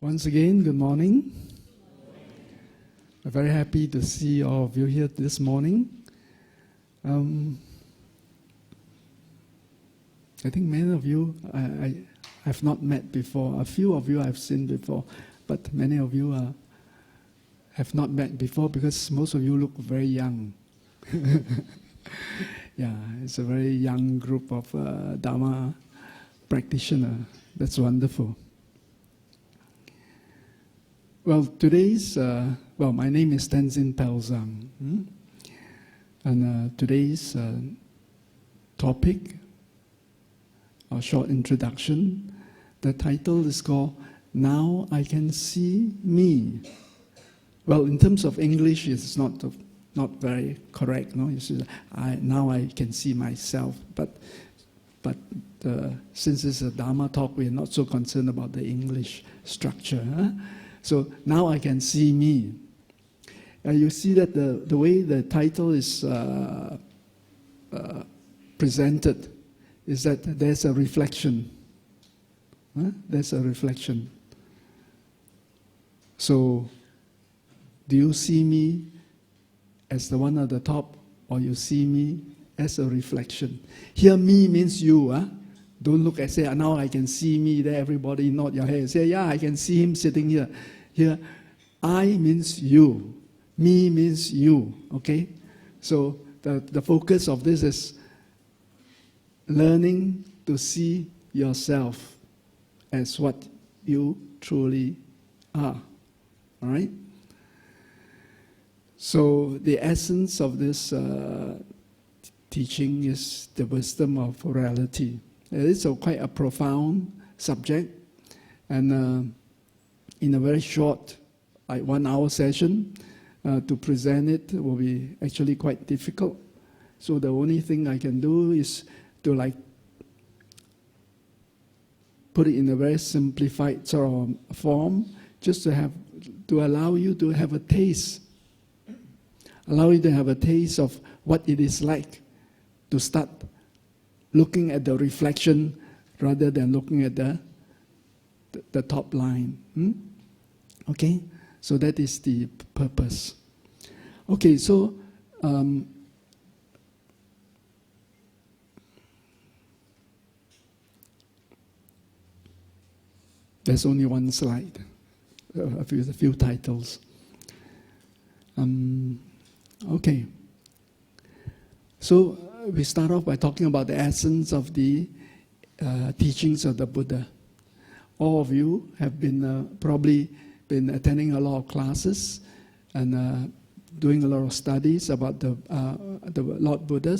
Once again, good morning. I'm very happy to see all of you here this morning. I think many of you I have not met before. A few of you I've seen before, but many of you have not met before because most of you look very young. Yeah, it's a very young group of Dharma practitioners. That's wonderful. Well, today's, my name is Tenzin Palzang. And today's topic, a short introduction, the title is called, Now I Can See Me. Well, in terms of English, it's not very correct. No, it's just, now I can see myself. But since it's a Dharma talk, we're not so concerned about the English structure. Huh? So now I can see me. You see that the way the title is presented is that there's a reflection. Huh? There's a reflection. So, do you see me as the one at the top, or you see me as a reflection? Here, me means you. Huh? Don't look and say, now I can see me there. Everybody nod your head. Say, yeah, I can see him sitting here. Here, I means you. Me means you. Okay? So the focus of this is learning to see yourself as what you truly are. All right? So the essence of this teaching is the wisdom of reality. It's quite a profound subject, and in a very short, 1 hour session, to present it will be actually quite difficult. So the only thing I can do is to put it in a very simplified sort of form, just to allow you to have a taste. Allow you to have a taste of what it is like to start looking at the reflection rather than looking at the top line. Okay? So that is the purpose. Okay, so there's only one slide, a few titles. Okay. So we start off by talking about the essence of the teachings of the Buddha. All of you have been probably been attending a lot of classes and doing a lot of studies about the Lord Buddha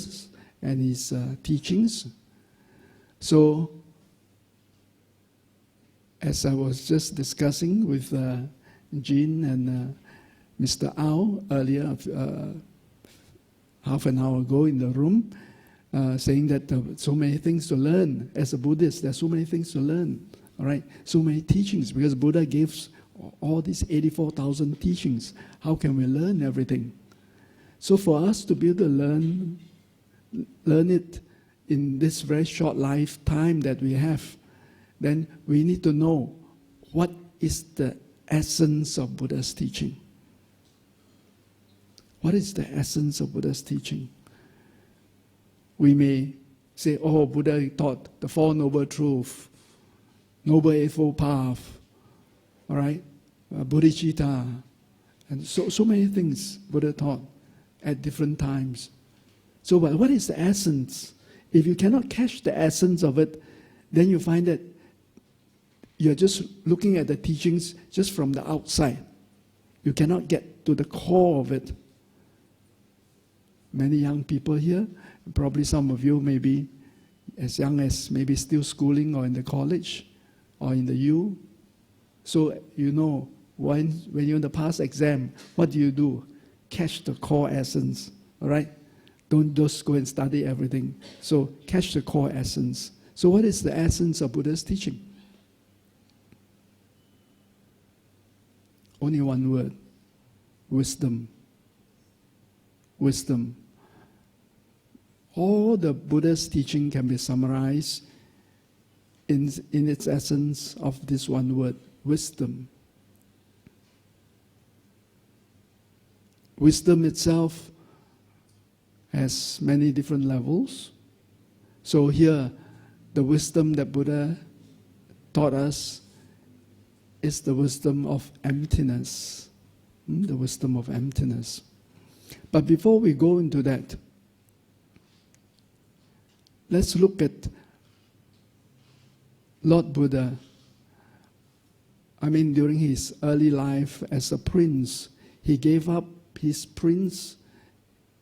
and his teachings. So, as I was just discussing with Jean and Mr. Ao earlier, half an hour ago in the room, saying that there are so many things to learn. As a Buddhist, there are so many things to learn. All right, so many teachings, because Buddha gives all these 84,000 teachings. How can we learn everything? So for us to be able to learn it in this very short lifetime that we have, then we need to know what is the essence of Buddha's teaching. What is the essence of Buddha's teaching? We may say, oh, Buddha taught the Four Noble Truths, Noble Eightfold Path, all right, bodhicitta, and so many things Buddha taught at different times. So what is the essence? If you cannot catch the essence of it, then you find that you're just looking at the teachings just from the outside. You cannot get to the core of it. Many young people here, probably some of you may be as young as maybe still schooling or in the college or in the U. So you know, when you're in the past exam, what do? Catch the core essence, all right? Don't just go and study everything. So catch the core essence. So what is the essence of Buddha's teaching? Only one word: wisdom. Wisdom. All the Buddha's teaching can be summarized in its essence of this one word: wisdom. Wisdom itself has many different levels. So here, the wisdom that Buddha taught us is the wisdom of emptiness. The wisdom of emptiness. But before we go into that, let's look at Lord Buddha. I mean, during his early life as a prince, he gave up his prince.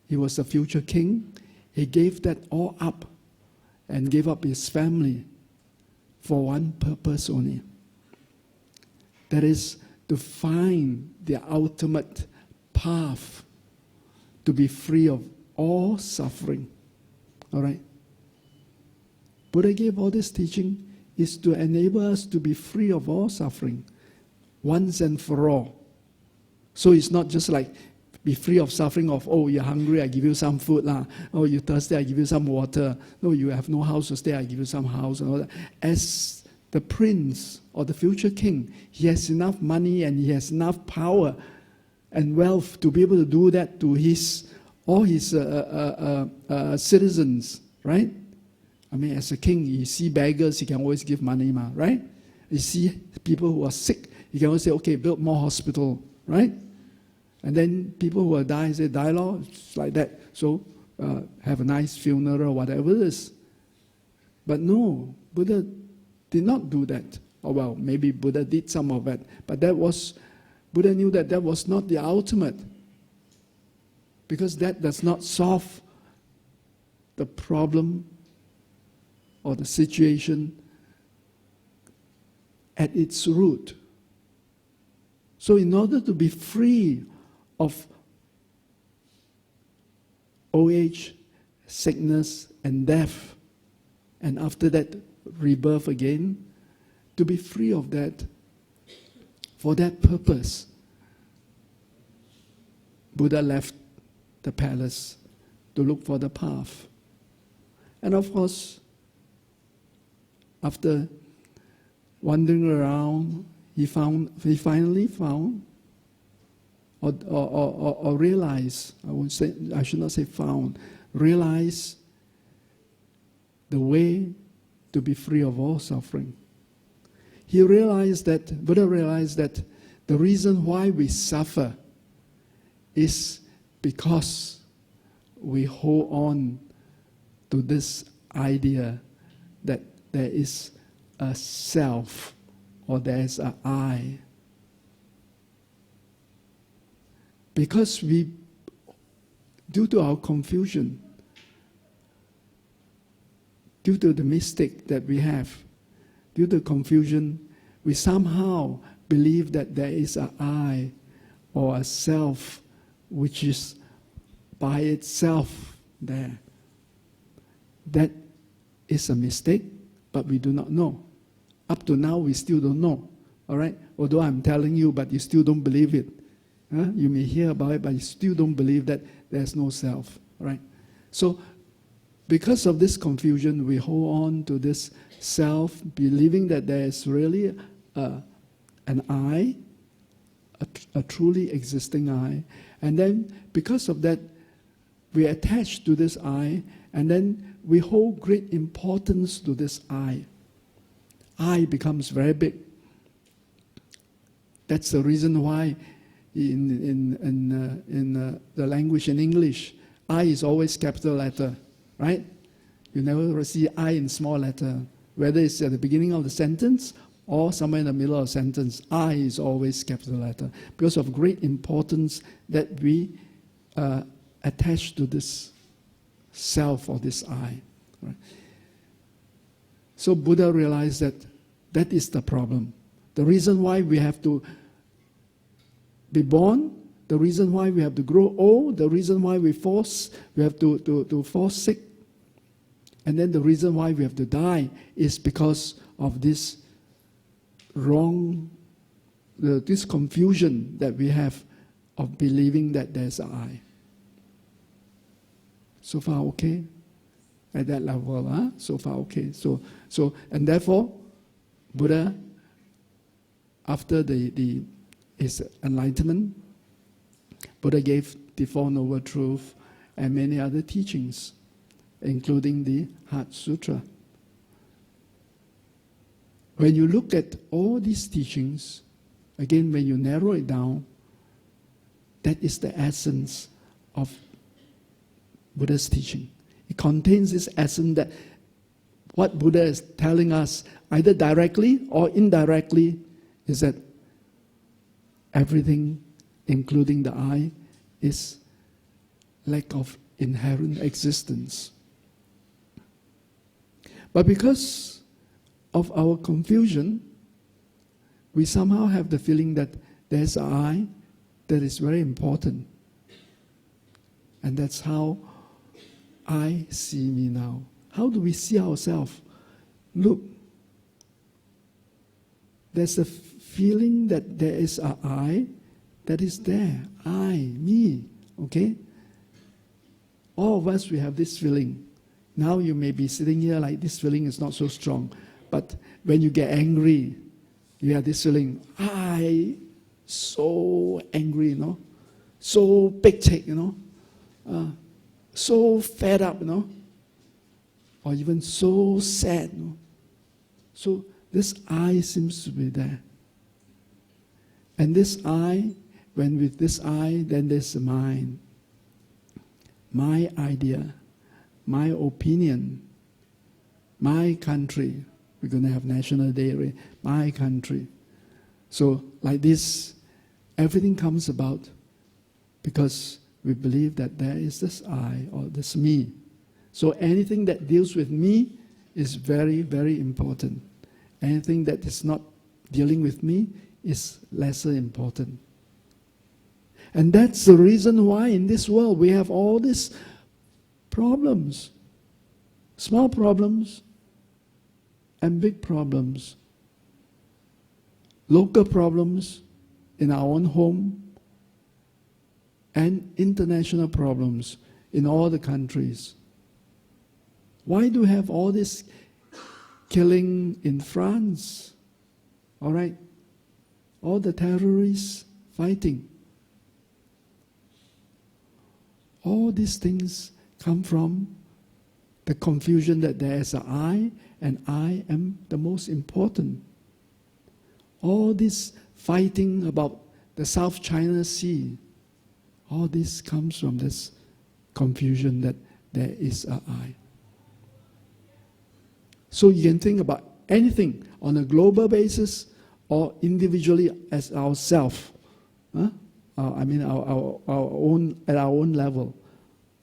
He was a future king. He gave that all up and gave up his family for one purpose only. That is to find the ultimate path to be free of all suffering. All right? Buddha gave all this teaching is to enable us to be free of all suffering once and for all. So it's not just like be free of suffering of, oh, you're hungry, I give you some food. Oh, you're thirsty, I give you some water. Oh, you have no house to stay, I give you some house. And all that. As the prince or the future king, he has enough money and he has enough power and wealth to be able to do that to all his citizens, right? I mean, as a king, you see beggars, he can always give money, right? You see people who are sick, he can always say, okay, build more hospital, right? And then people who will die, say, die, Lord, it's like that. So have a nice funeral, whatever it is. But no, Buddha did not do that. Or well, maybe Buddha did some of that. But Buddha knew that that was not the ultimate. Because that does not solve the problem or the situation at its root. So in order to be free of old age, sickness, and death, and after that, rebirth again, to be free of that, for that purpose, Buddha left the palace to look for the path. And of course, after wandering around, he finally found, or realized, I should not say found, realized the way to be free of all suffering. Buddha realized that the reason why we suffer is because we hold on to this idea that there is a self or there is an I. Because due to our confusion, due to the mistake that we have, due to confusion, we somehow believe that there is an I or a self which is by itself there. That is a mistake, but we do not know. Up to now, we still don't know. All right? Although I'm telling you, but you still don't believe it. You may hear about it, but you still don't believe that there's no self. All right? So, because of this confusion, we hold on to this self, believing that there is really an I, a truly existing I. And then, because of that, we attach to this I, and then we hold great importance to this I. I becomes very big. That's the reason why in the language in English, I is always capital letter, right? You never see I in small letter. Whether it's at the beginning of the sentence or somewhere in the middle of the sentence, I is always capital letter because of great importance that we attach to this self or this I. Right? So Buddha realized that that is the problem. The reason why we have to be born, the reason why we have to grow old, the reason why we have to fall sick, and then the reason why we have to die is because of this this confusion that we have of believing that there's an I. So far okay? At that level, so far okay. So and therefore, Buddha after his enlightenment, Buddha gave the Four Noble Truths and many other teachings, including the Heart Sutra. When you look at all these teachings, again, when you narrow it down, that is the essence of Buddha's teaching. It contains this essence that what Buddha is telling us, either directly or indirectly, is that everything, including the I, is lack of inherent existence. But because of our confusion, we somehow have the feeling that there's an I that is very important. And that's how I see me now. How do we see ourselves? Look, there's a feeling that there is an I that is there. I, me, okay? All of us, we have this feeling. Now you may be sitting here like this feeling is not so strong. But when you get angry, you have this feeling, I, so angry, you know? So big-tick, you know? So fed up, you know? Or even so sad, you know? So this I seems to be there. And this I, when with this I, then there's the mind. My idea, my opinion, my country. We're going to have National Day, right? My country. So like this, everything comes about because we believe that there is this I or this me. So anything that deals with me is very, very important. Anything that is not dealing with me is lesser important. And that's the reason why in this world we have all these problems. Small problems and big problems. Local problems in our own home and international problems in all the countries. Why do we have all this killing in France? All right? All the terrorists fighting. All these things come from the confusion that there is an I, and I am the most important. All this fighting about the South China Sea, all this comes from this confusion that there is an I. So you can think about anything on a global basis or individually as ourselves. Huh? Our own, at our own level.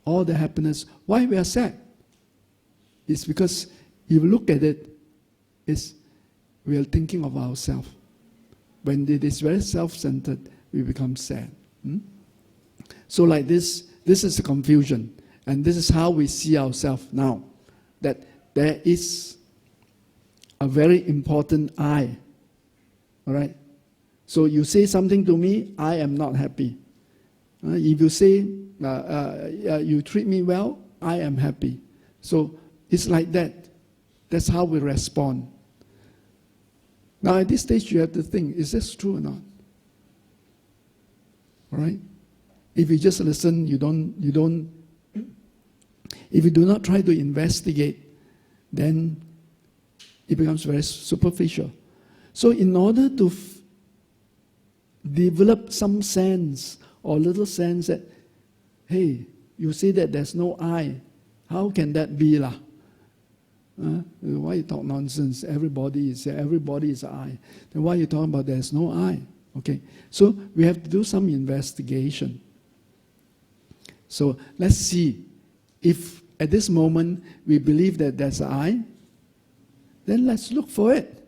All the happiness. Why we are sad? It's because if you look at it, we are thinking of ourselves. When it is very self-centered, we become sad. So like this is the confusion. And this is how we see ourselves now. That there is a very important I. All right? So you say something to me, I am not happy. If you say, you treat me well, I am happy. So it's like that. That's how we respond. Now at this stage you have to think, is this true or not? All right? If you just listen, if you do not try to investigate, then it becomes very superficial. So in order to develop some sense or little sense that, hey, you say that there's no I, how can that be lah? Why you talk nonsense? Everybody is I. Then why you talking about there's no I? Okay, so we have to do some investigation. So let's see if at this moment we believe that there's an I, then let's look for it.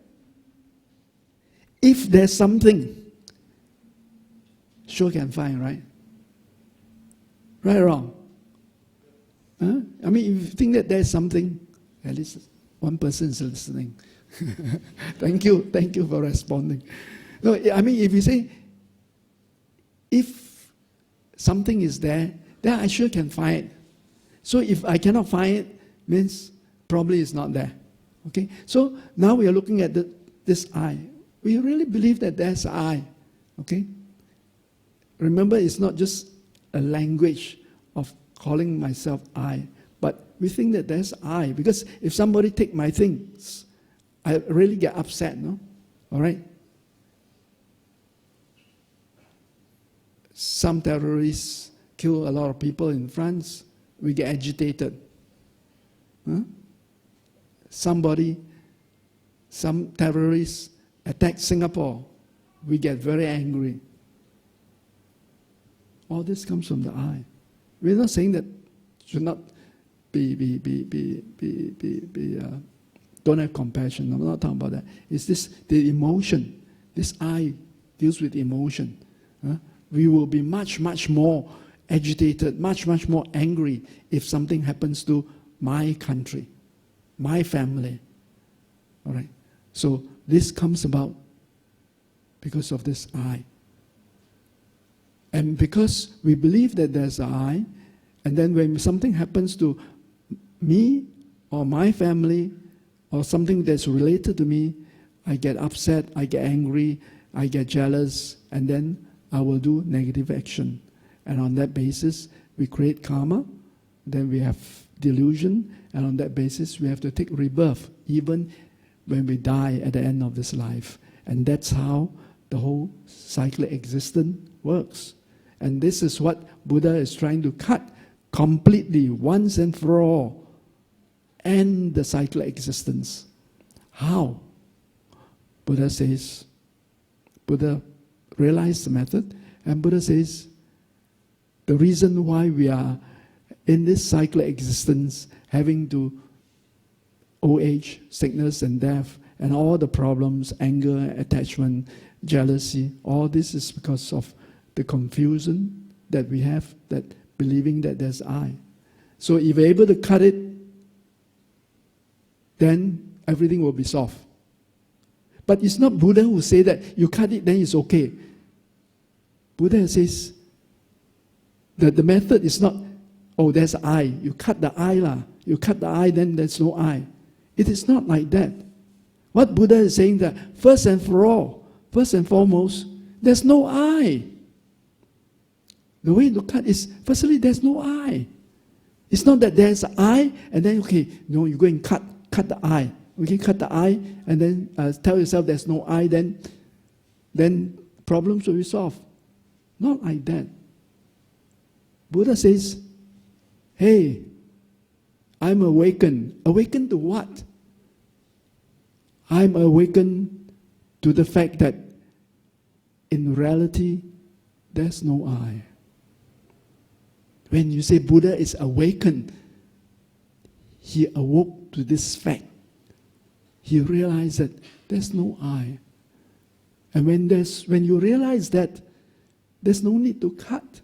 If there's something, sure can find, right? Right or wrong? I mean, if you think that there's something, at least one person is listening. Thank you for responding. No, I mean, if you say, if something is there, then I sure can find it. So if I cannot find it, means probably it's not there. Okay? So now we are looking at this I. we really believe that there's I. Okay? Remember, it's not just a language of calling myself I, but we think that there's I. Because if somebody take my things, I really get upset, no? All right? Some terrorists kill a lot of people in France. We get agitated. Huh? Some terrorists attack Singapore. We get very angry. All this comes from the I. We're not saying that should not don't have compassion. I'm not talking about that. It's this, the emotion. This I deals with emotion. Huh? We will be much, much more agitated, much, much more angry if something happens to my country, my family. All right? So this comes about because of this I. And because we believe that there's an I, and then when something happens to me or my family or something that's related to me, I get upset, I get angry, I get jealous, and then I will do negative action. And on that basis, we create karma, then we have delusion, and on that basis, we have to take rebirth, even when we die at the end of this life. And that's how the whole cyclic existence works. And this is what Buddha is trying to cut completely, once and for all, end the cyclic existence. How? Buddha says, Buddha realized the method, and Buddha says, the reason why we are in this cyclic existence, having to old age, sickness and death, and all the problems, anger, attachment, jealousy, all this is because of the confusion that we have, that believing that there's I. So if we're able to cut it, then everything will be solved. But it's not Buddha who say that you cut it, then it's okay. Buddha says that the method is not, oh, there's I. You cut the I lah. You cut the I, then there's no I. It is not like that. What Buddha is saying that first and for all, first and foremost, there's no I. The way to cut is, firstly, there's no I. It's not that there's I, and then, okay, no, you go and cut the I. Okay, cut the I, and then tell yourself there's no I, then problems will be solved. Not like that. Buddha says, hey, I'm awakened. Awakened to what? I'm awakened to the fact that in reality, there's no I. When you say Buddha is awakened, he awoke to this fact. He realized that there's no I. And when you realize that, there's no need to cut.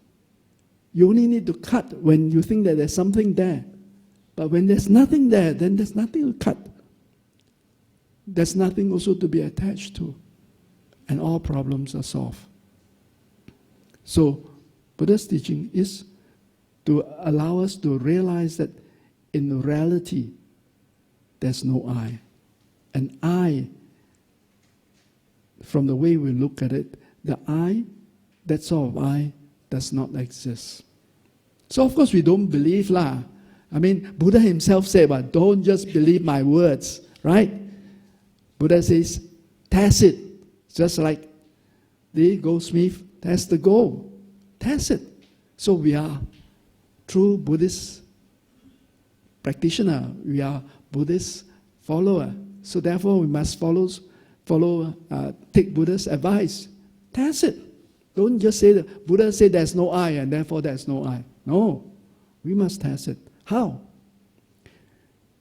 You only need to cut when you think that there's something there. But when there's nothing there, then there's nothing to cut. There's nothing also to be attached to. And all problems are solved. So, Buddha's teaching is to allow us to realize that in reality, there's no I. And I, from the way we look at it, the I, that sort of I, does not exist. So of course we don't believe lah. I mean, Buddha himself said, but don't just believe my words, right? Buddha says, test it. Just like the goldsmith tests the gold. Test it. So we are true Buddhist practitioner. We are Buddhist follower. So therefore we must take Buddha's advice. Test it. Don't just say that Buddha said there's no I and therefore there's no I. No. We must test it. How?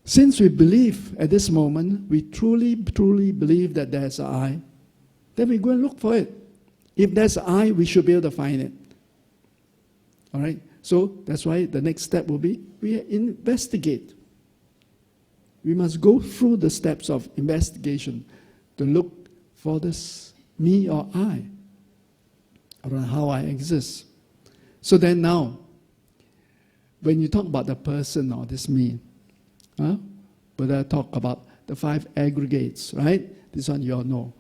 Since we believe at this moment, we truly, truly believe that there's an I, then we go and look for it. If there's an I, we should be able to find it. All right? So that's why the next step will be, we investigate. We must go through the steps of investigation to look for this me or I, or how I exist. So then now, when you talk about the person or this me, Buddha talk about the 5 aggregates, right? This one you all know.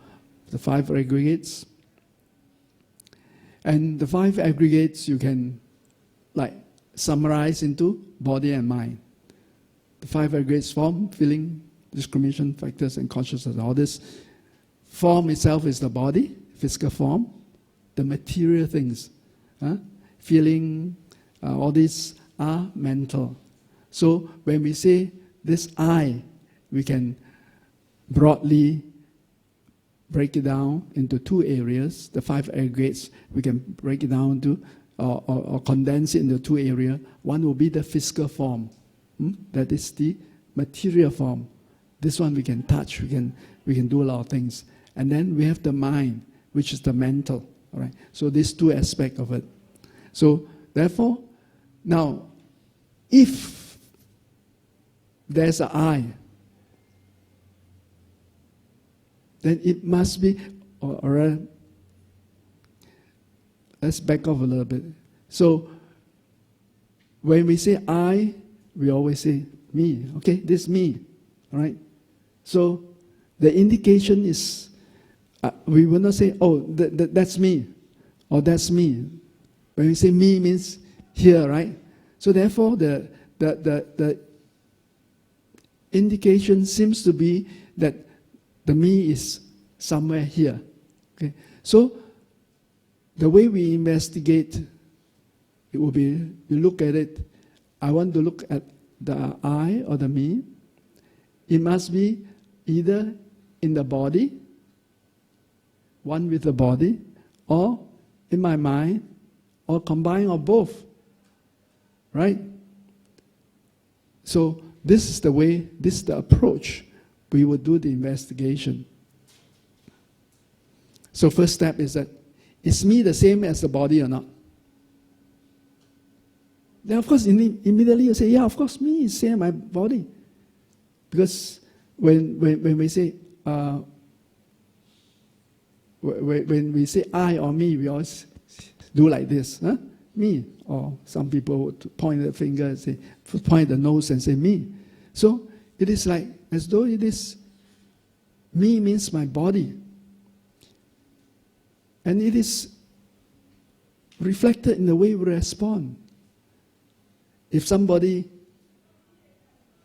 the 5 aggregates. And the 5 aggregates you can like summarize into body and mind. The 5 aggregates: form, feeling, discrimination, factors, and consciousness. All this form itself is the body, physical form, the material things. Feeling, all these are mental. So when we say this I, we can broadly break it down into 2 areas. The 5 aggregates, we can break it down into or condense it into 2 areas. One will be the physical form. That is the material form. This one we can touch, we can do a lot of things. And then we have the mind, which is the mental. All right. So these 2 aspects of it. So therefore, now, if there's an I, then it must be, let's back off a little bit. So when we say I, we always say me. Okay, this me. All right. So the indication is, we will not say, oh, that's me, or that's me. When we say me means here, right? So therefore, the indication seems to be that the me is somewhere here. Okay. So the way we investigate, it will be, you look at it, I want to look at the I or the me. It must be either in the body, one with the body, or in my mind, or combined or both. Right? So this is the way, this is the approach we would do the investigation. So first step is that, is me the same as the body or not? Then of course immediately you say, yeah, of course me is same as my body. Because when we say when we say I or me, we always do like this, me. Or some people would point the finger and say, point the nose and say me. So it is like as though it is me means my body. And it is reflected in the way we respond. If somebody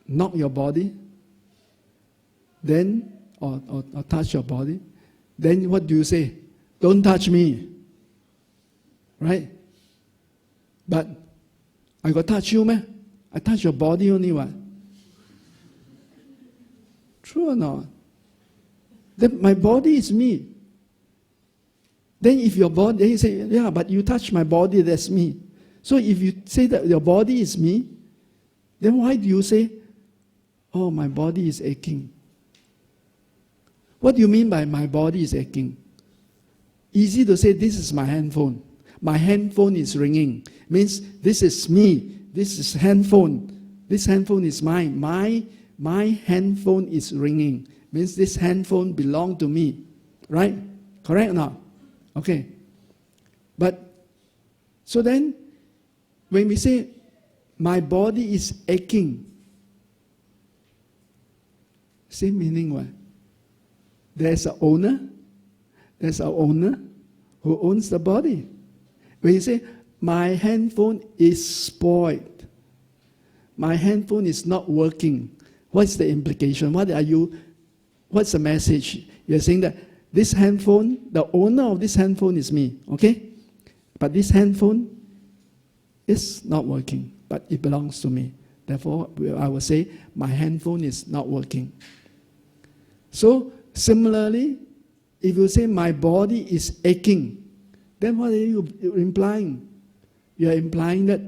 knock your body, then or touch your body, then what do you say? Don't touch me. Right? But I got touch you, man. I touch your body only, what? True or not? Then my body is me. Then if your body, then you say, yeah, but you touch my body, that's me. So if you say that your body is me, then why do you say, oh, my body is aching? What do you mean by my body is aching? Easy to say, this is my handphone. My handphone is ringing. Means this is me. This is handphone. This handphone is mine. My handphone is ringing. Means this handphone belongs to me. Right? Correct or not? Okay. But, so then, when we say, my body is aching, same meaning what? There's an owner. There's an owner who owns the body. When you say, my handphone is spoiled, my handphone is not working, what's the implication? What's the message? You're saying that this handphone, the owner of this handphone is me, okay? But this handphone is not working, but it belongs to me. Therefore, I will say, my handphone is not working. So, similarly, if you say, my body is aching, then what are you implying? You are implying that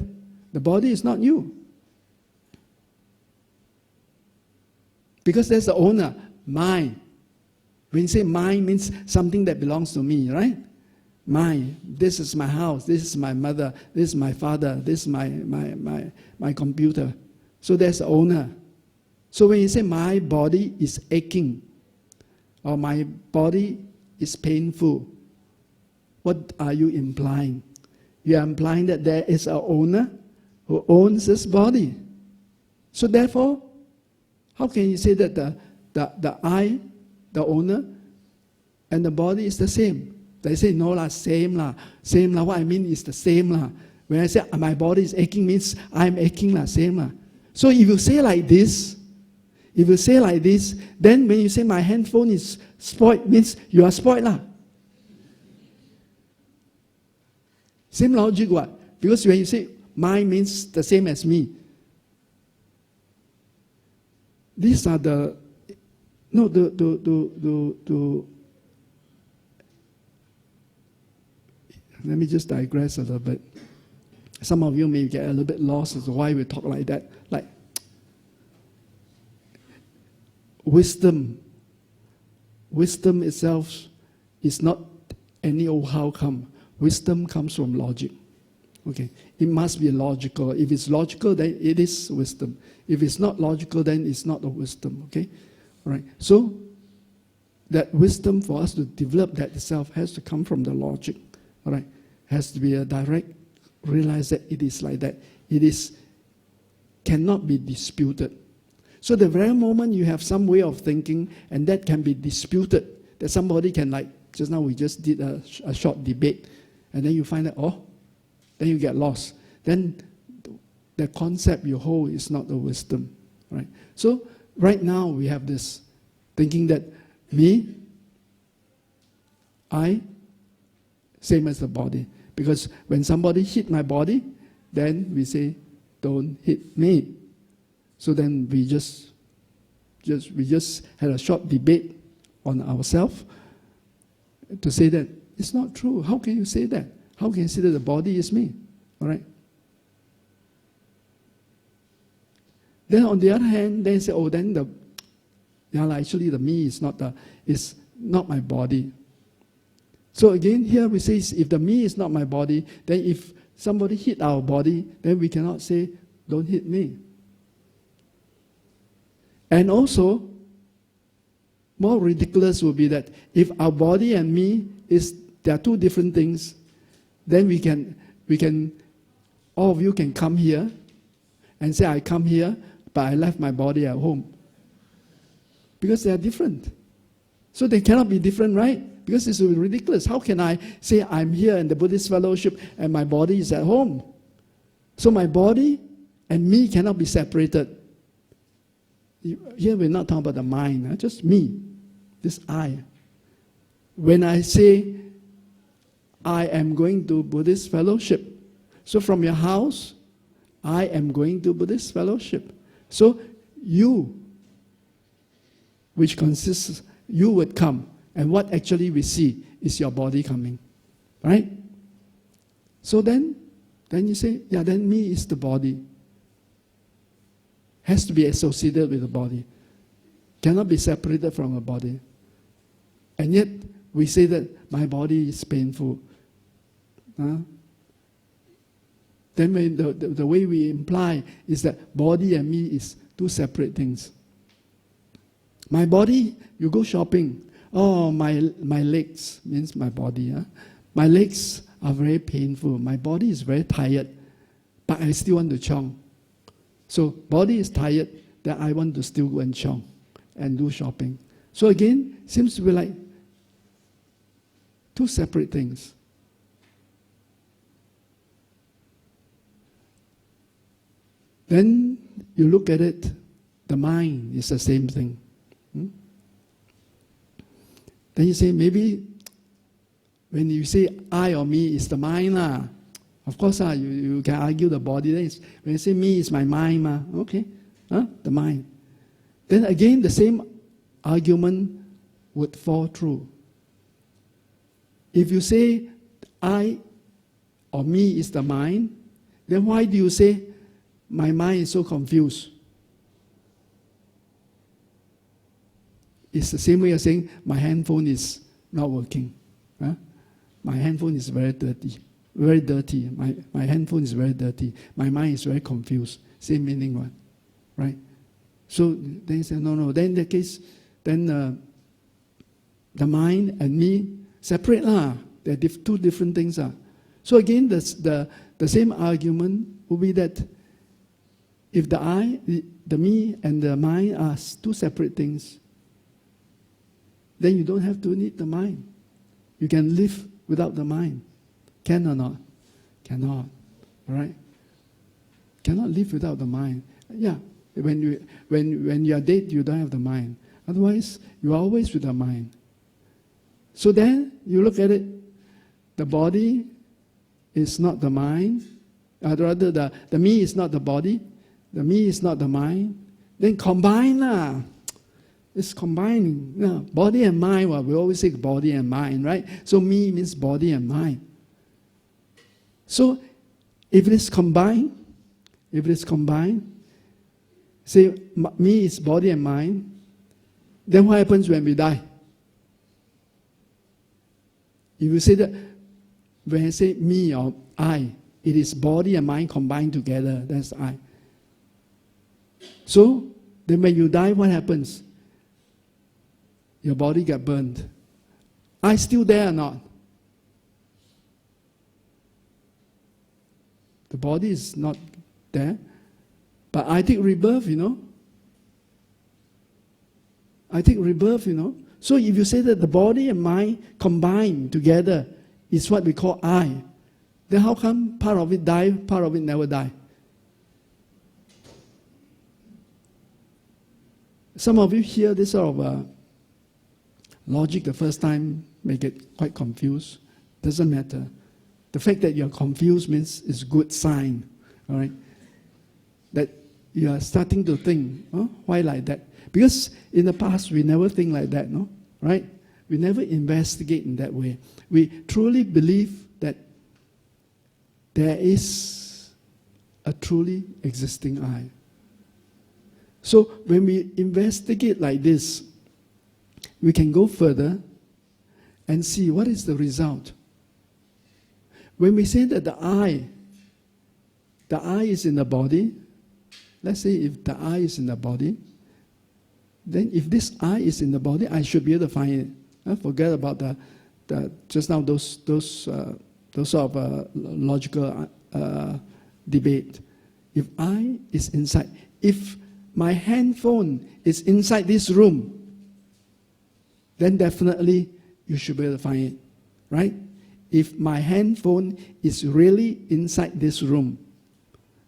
the body is not you. Because there's the owner, mine. When you say mine, means something that belongs to me, right? Mine. This is my house. This is my mother. This is my father. This is my computer. So there's the owner. So when you say my body is aching, or my body is painful, what are you implying? You are implying that there is an owner who owns this body. So therefore, how can you say that the I, the owner, and the body is the same. They say, no lah, same lah. Same lah. What I mean is the same lah. When I say my body is aching, means I'm aching lah, same lah. So if you say like this, then when you say my handphone is spoiled, means you are spoiled lah. Same logic what? Because when you say mine means the same as me. These are the, no, let me just digress a little bit. Some of you may get a little bit lost as to why we talk like that. Like, wisdom itself is not any old how come. Wisdom comes from logic. Okay, it must be logical. If it's logical, then it is wisdom. If it's not logical, then it's not a wisdom. Okay, all right. So that wisdom for us to develop that itself has to come from the logic. All right, has to be a direct realize that it is like that. It is cannot be disputed. So the very moment you have some way of thinking and that can be disputed, that somebody can, like just now we just did a short debate, and then you find that, oh, then you get lost. Then the concept you hold is not the wisdom, right? So right now we have this thinking that me, I, same as the body. Because when somebody hit my body, then we say, don't hit me. So then we just had a short debate on ourselves to say that it's not true. How can you say that? How can you say that the body is me? All right. Then on the other hand, then say, oh, then actually the me is not my body. So again, here we say, if the me is not my body, then if somebody hit our body, then we cannot say, don't hit me. And also, more ridiculous would be that if our body and me they are two different things, then we can, all of you can come here and say, I come here, but I left my body at home. Because they are different. So they cannot be different, right? Because it's ridiculous. How can I say I'm here in the Buddhist fellowship and my body is at home? So my body and me cannot be separated. Here we're not talking about the mind, just me, this I. When I say I am going to Buddhist fellowship, so from your house, I am going to Buddhist fellowship. So you, which consists, you would come. And what actually we see is your body coming. Right? So then you say, yeah, then me is the body. Has to be associated with the body. Cannot be separated from the body. And yet, we say that my body is painful. Then when the way we imply is that body and me is two separate things. My body, you go shopping. Oh, my legs, means my body. My legs are very painful. My body is very tired. But I still want to chong. So body is tired, then I want to still go and chong and do shopping. So again, seems to be like two separate things. Then you look at it, the mind is the same thing. Then you say, maybe when you say I or me, is the mind lah. Of course, you can argue the body. Then when you say me, is my mind. Okay, the mind. Then again, the same argument would fall true. If you say I or me is the mind, then why do you say my mind is so confused? It's the same way as saying my handphone is not working. My handphone is very dirty. Very dirty. My handphone is very dirty. My mind is very confused. Same meaning one. Right? So then you say, no. Then in that case, then the mind and me separate lah. They're two different things. So again, the same argument will be that if the I, the me and the mind are two separate things, then you don't have to need the mind. You can live without the mind. Can or not? Cannot. Right? Cannot live without the mind. Yeah. When you are dead, you don't have the mind. Otherwise, you are always with the mind. So then, you look at it, the body is not the mind. Rather, the me is not the body. The me is not the mind. Then combine. It's combining. No, body and mind, well, we always say body and mind, right? So me means body and mind. So if it is combined, say me is body and mind, then what happens when we die? If you say that, when I say me or I, it is body and mind combined together, that's I. So, then when you die, what happens? Your body get burned. I still there or not? The body is not there. But I take rebirth, I take rebirth, So if you say that the body and mind combined together is what we call I, then how come part of it die, part of it never die? Some of you hear this sort of logic the first time may get quite confused. Doesn't matter. The fact that you're confused means it's a good sign. All right? That you are starting to think, why like that? Because in the past we never think like that, no? Right? We never investigate in that way. We truly believe that there is a truly existing I. So when we investigate like this, we can go further and see what is the result. When we say that the I is in the body, let's say if the I is in the body, then if this I is in the body, I should be able to find it. Forget about the just now those sort of logical debate. If I is inside, if my handphone is inside this room, then definitely you should be able to find it, right? If my handphone is really inside this room,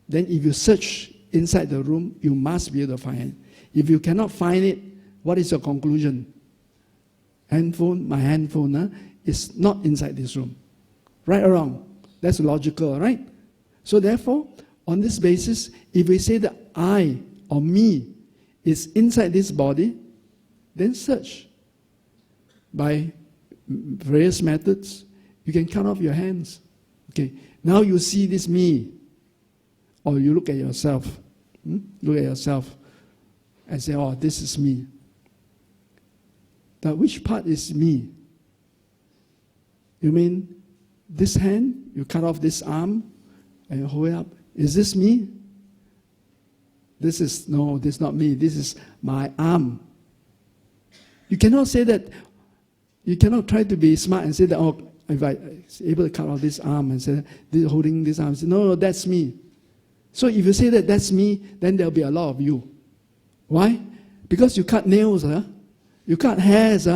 then if you search inside the room, you must be able to find it. If you cannot find it, what is your conclusion? My handphone is not inside this room. Right or wrong? That's logical, right? So therefore, on this basis, if we say that I or me is inside this body, then search. By various methods, you can cut off your hands. Okay, now you see this me, or you look at yourself. Look at yourself and say, oh, this is me. Now, which part is me? You mean this hand, you cut off this arm, and you hold it up. Is this me? This is not me. This is my arm. You cannot say that. You cannot try to be smart and say that, oh, if I was able to cut off this arm and say, holding this arm, say, no, that's me. So if you say that that's me, then there'll be a lot of you. Why? Because you cut nails, you cut hairs,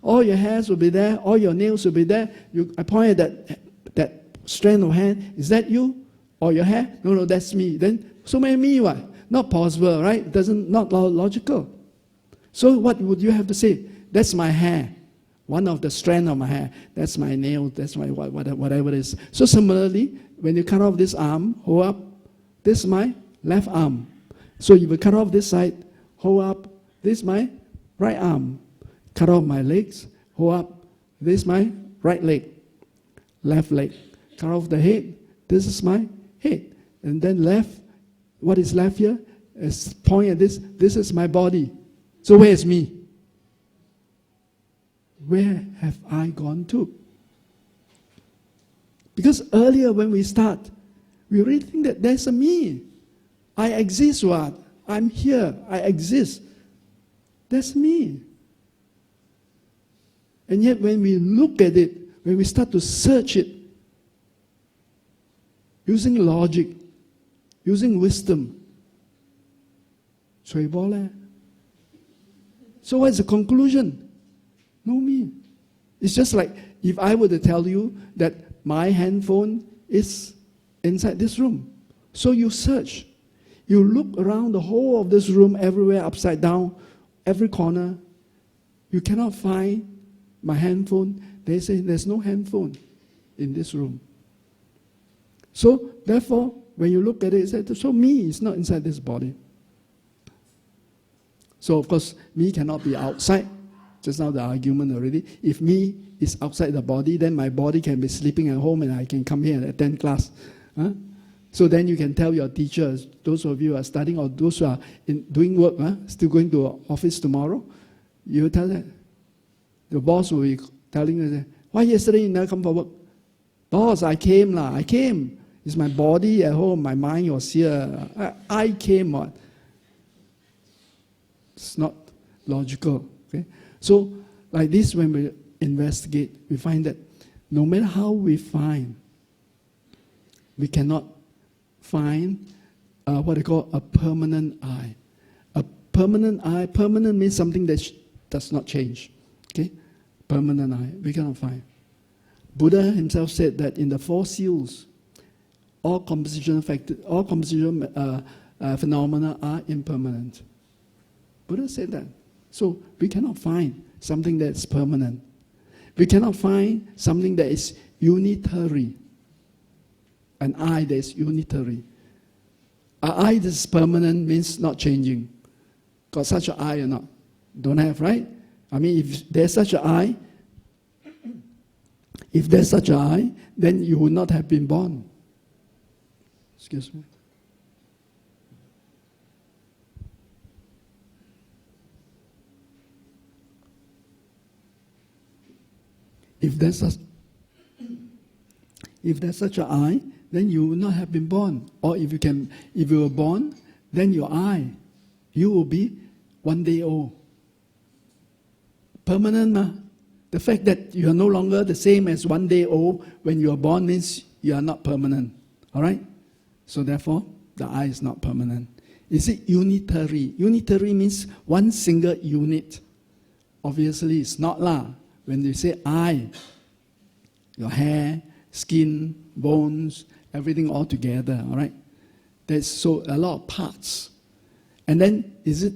all your hairs will be there, all your nails will be there. I pointed at that strand of hair. Is that you? Or your hair? No, that's me. Then so many me, what? Not possible, right? Not logical. So what would you have to say? That's my hair. One of the strand of my hair. That's my nail. That's my whatever it is. So similarly, when you cut off this arm, hold up. This is my left arm. So if you cut off this side, hold up. This is my right arm. Cut off my legs, hold up. This is my right leg. Left leg. Cut off the head. This is my head. And then left, what is left here? Is point at this. This is my body. So where is me? Where have I gone to? Because earlier when we start, we really think that there's a me. I exist, what? I'm here. I exist. That's me. And yet when we look at it, when we start to search it, using logic, using wisdom, so what's the conclusion? No me. It's just like if I were to tell you that my handphone is inside this room. So you search. You look around the whole of this room, everywhere, upside down, every corner. You cannot find my handphone. They say there's no handphone in this room. So, therefore, when you look at it, you say, so me is not inside this body. So, of course, me cannot be outside. Just now the argument already. If me is outside the body, then my body can be sleeping at home and I can come here and attend class. Huh? So then you can tell your teachers, those of you who are studying or those who are doing work, still going to office tomorrow, you tell them. The boss will be telling you, why yesterday you never come for work? Boss, I came. I came. It's my body at home, my mind was here. I came. What? It's not logical. Okay? So, like this, when we investigate, we find that no matter how we find, we cannot find what they call a permanent I. A permanent I, permanent means something that does not change. Okay? Permanent I, we cannot find. Buddha himself said that in the Four Seals, all composition phenomena are impermanent. Buddha said that. So we cannot find something that's permanent. We cannot find something that is unitary. An I that is unitary. An I that is permanent means not changing. Got such an I or not? Don't have, right? I mean, if there's such an I, then you would not have been born. Excuse me. If there's such an I, then you will not have been born. Or if you were born, then your I, you will be one day old. Permanent, ma? The fact that you are no longer the same as one day old when you are born means you are not permanent. All right? So therefore, the I is not permanent. Is it unitary? Unitary means one single unit. Obviously, it's not lah. When you say I, your hair, skin, bones, everything all together, all right? There's so a lot of parts. And then, is it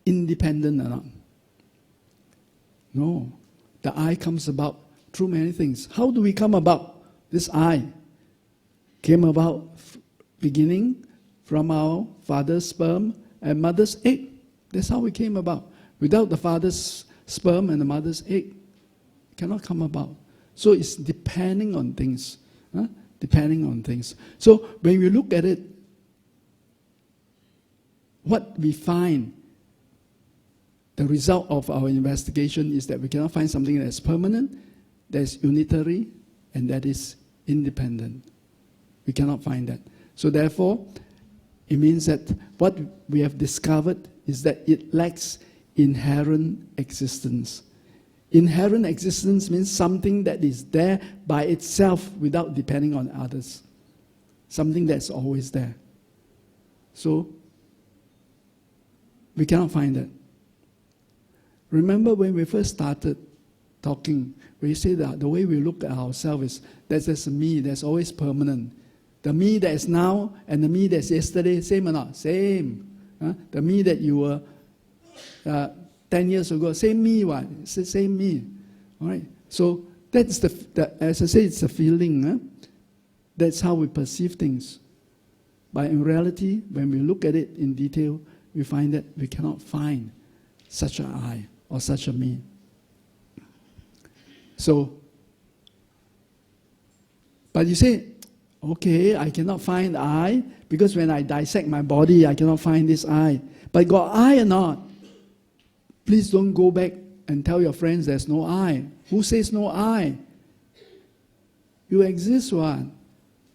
independent or not? No. The I comes about through many things. How do we come about this I? Came about beginning from our father's sperm and mother's egg. That's how we came about. Without the father's sperm and the mother's egg, it cannot come about. So it's depending on things. Depending on things. So when we look at it, what we find, the result of our investigation is that we cannot find something that is permanent, that is unitary, and that is independent. We cannot find that. So therefore, it means that what we have discovered is that it lacks inherent existence. Inherent existence means something that is there by itself without depending on others. Something that's always there. So, we cannot find that. Remember when we first started talking, we say that the way we look at ourselves is that's just me, that's always permanent. The me that is now and the me that's yesterday, same or not? Same. The me that you were 10 years ago, same me, what? It's the same me. All right? So that's as I say, it's a feeling. That's how we perceive things. But in reality, when we look at it in detail, we find that we cannot find such an I or such a me. So, but you say, okay, I cannot find I, because when I dissect my body, I cannot find this I. But got I or not? Please don't go back and tell your friends there's no I. Who says no I? You exist, what?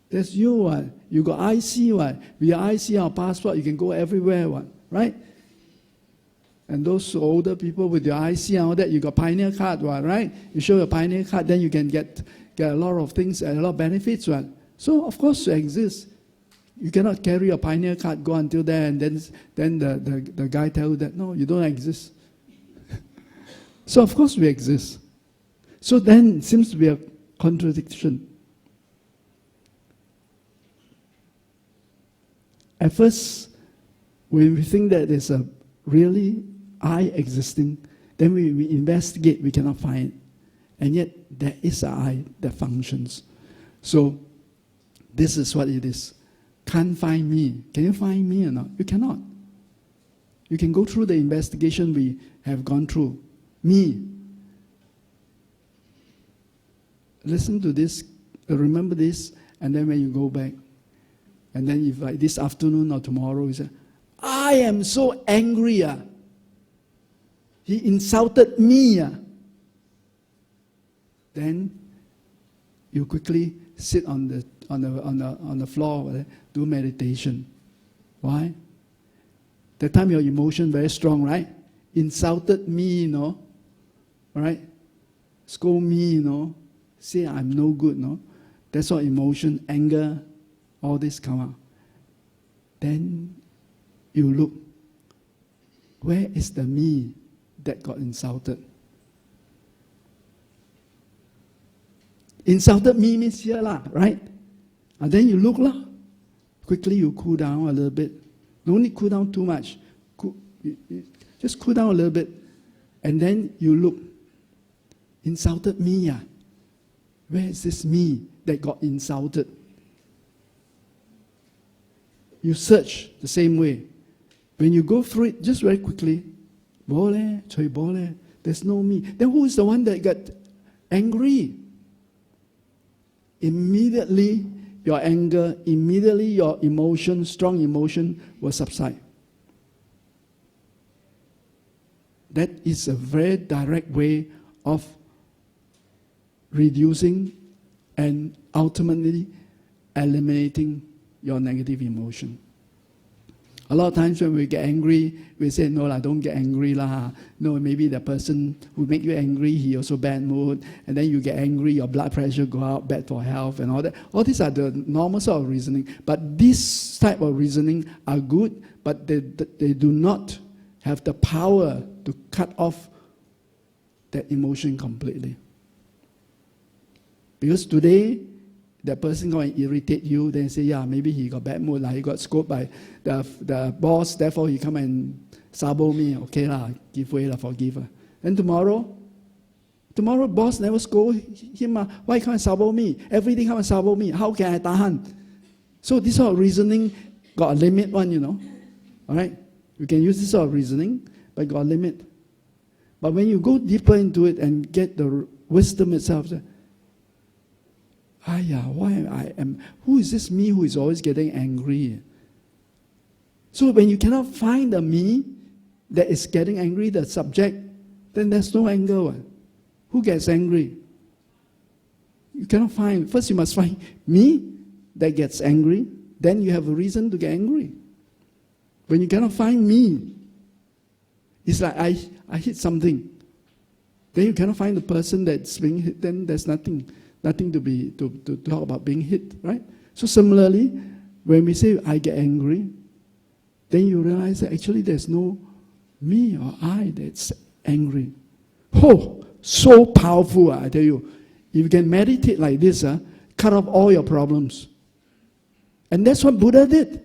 That's you, what? You got IC, what? With your IC, our passport, you can go everywhere, what? Right? And those older people with your IC and all that, you got Pioneer card, what? Right? You show your Pioneer card, then you can get a lot of things and a lot of benefits, what? So, of course, you exist. You cannot carry a Pioneer card, go until there, and then the guy tell you that, no, you don't exist. So of course we exist. So then it seems to be a contradiction. At first, when we think that there's a really I existing, then we investigate, we cannot find it. And yet there is an I that functions. So this is what it is. Can't find me. Can you find me or not? You cannot. You can go through the investigation we have gone through. Me. Listen to this, remember this, and then when you go back, and then if like this afternoon or tomorrow, you say, I am so angry. He insulted me. Then you quickly sit on the floor, do meditation. Why? That time your emotion very strong, right? Insulted me, all right? Scold me, say I'm no good, That's what emotion, anger, all this come out. Then you look, where is the me that got insulted? Insulted me means here, right? And then you look, quickly you cool down a little bit. No need cool down too much. Just cool down a little bit. And then you look, insulted me, where is this me that got insulted? You search the same way. When you go through it, just very quickly, there's no me. Then who is the one that got angry? Immediately, your anger, immediately your emotion, strong emotion, will subside. That is a very direct way of reducing and ultimately eliminating your negative emotion. A lot of times when we get angry, we say, no, don't get angry. No, maybe the person who make you angry, he also bad mood. And then you get angry, your blood pressure go up, bad for health and all that. All these are the normal sort of reasoning. But this type of reasoning are good, but they do not have the power to cut off that emotion completely. Because today, the person going to irritate you, then say, maybe he got bad mood, he got scolded by the boss, therefore he come and sabo me, okay give way, forgive her. And tomorrow boss never scold him, why can't sabo me? Everything come and sabo me, how can I tahan? So this sort of reasoning got a limit one, alright? You can use this sort of reasoning, but got a limit. But when you go deeper into it and get the wisdom itself, who is this me who is always getting angry? So when you cannot find the me that is getting angry, the subject, then there's no anger. Who gets angry? You cannot find. First you must find me that gets angry, then you have a reason to get angry. When you cannot find me, it's like I hit something. Then you cannot find the person that's being hit, then there's nothing to talk about being hit, right? So similarly, when we say I get angry, then you realize that actually there's no me or I that's angry. Oh, so powerful, I tell you. If you can meditate like this, cut off all your problems. And that's what Buddha did.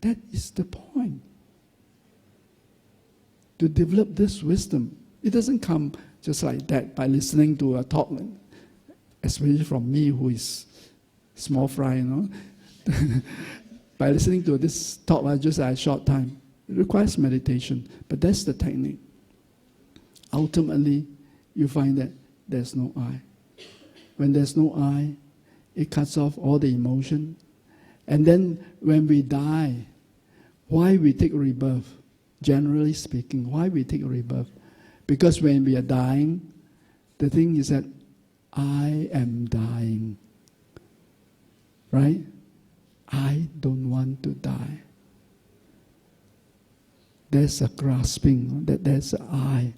That is the point. To develop this wisdom. It doesn't come just like that by listening to a talk, especially from me who is small fry, By listening to this talk just a short time. It requires meditation, but that's the technique. Ultimately, you find that there's no I. When there's no I, it cuts off all the emotion. And then when we die, why we take rebirth? Generally speaking, why we take rebirth? Because when we are dying, the thing is that I am dying. Right? I don't want to die. There's a grasping, that there's an I.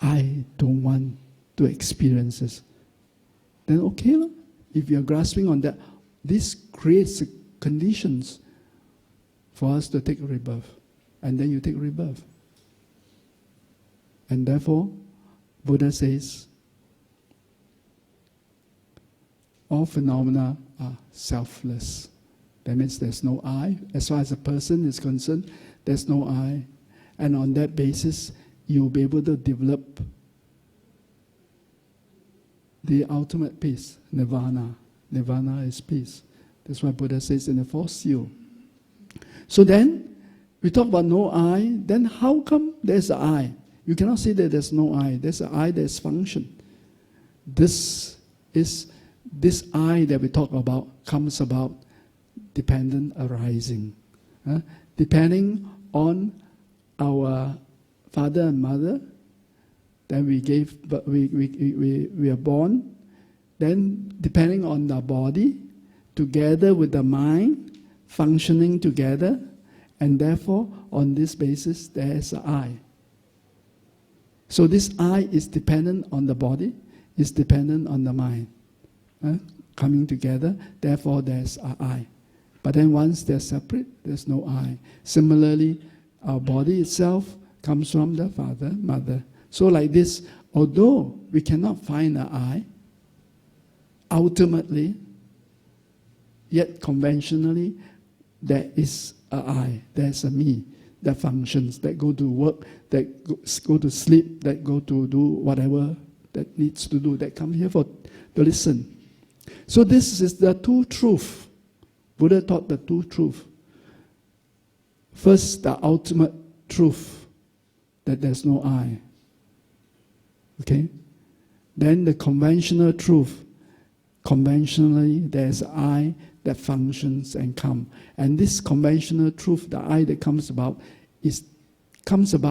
I don't want to experience this. Then okay, if you're grasping on that, this creates conditions for us to take rebirth. And then you take rebirth. And therefore, Buddha says, all phenomena are selfless. That means there's no I. As far as a person is concerned, there's no I. And on that basis, you'll be able to develop the ultimate peace, nirvana. Nirvana is peace. That's why Buddha says in the fourth seal. So then, we talk about no I, then how come there's an I? You cannot say that there's no I. There's an I, there's function. This I that we talk about comes about dependent arising. Depending on our father and mother, then we are born. Then depending on the body, together with the mind, functioning together, and therefore on this basis there is an I. So this I is dependent on the body, is dependent on the mind. Coming together, therefore there's an I. But then once they're separate, there's no I. Similarly, our body itself comes from the father, mother. So like this, although we cannot find an I, ultimately, yet conventionally, there is an I, there's a me that functions, that go to work, that go to sleep, that go to do whatever that needs to do, that come here to listen. So this is the two truth. Buddha taught the two truth. First, the ultimate truth, that there's no I. Okay? Then the conventional truth. Conventionally, there's I that functions and come. And this conventional truth, the I that comes about,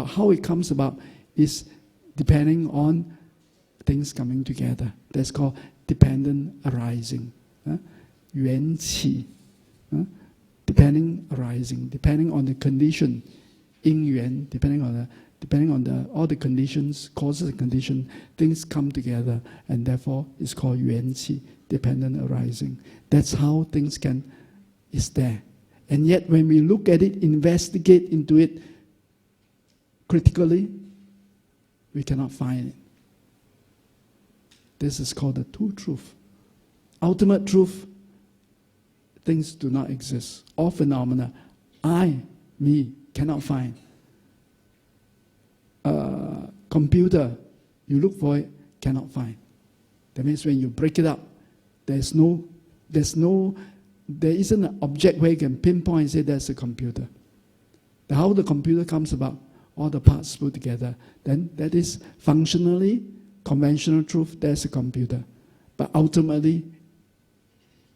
how it comes about is depending on things coming together. That's called dependent arising. Yuan qi. Depending arising, depending on the condition, yin yuan, depending on all the conditions, causes and condition, things come together, and therefore it's called yuan qi, dependent arising. That's how things is there. And yet when we look at it, investigate into it critically, we cannot find it. This is called the true truth. Ultimate truth, things do not exist. All phenomena, I, me, cannot find. Computer, you look for it, cannot find. That means when you break it up, there isn't an object where you can pinpoint and say that's a computer. How the computer comes about, all the parts put together, then that is functionally, conventional truth, there's a computer. But ultimately,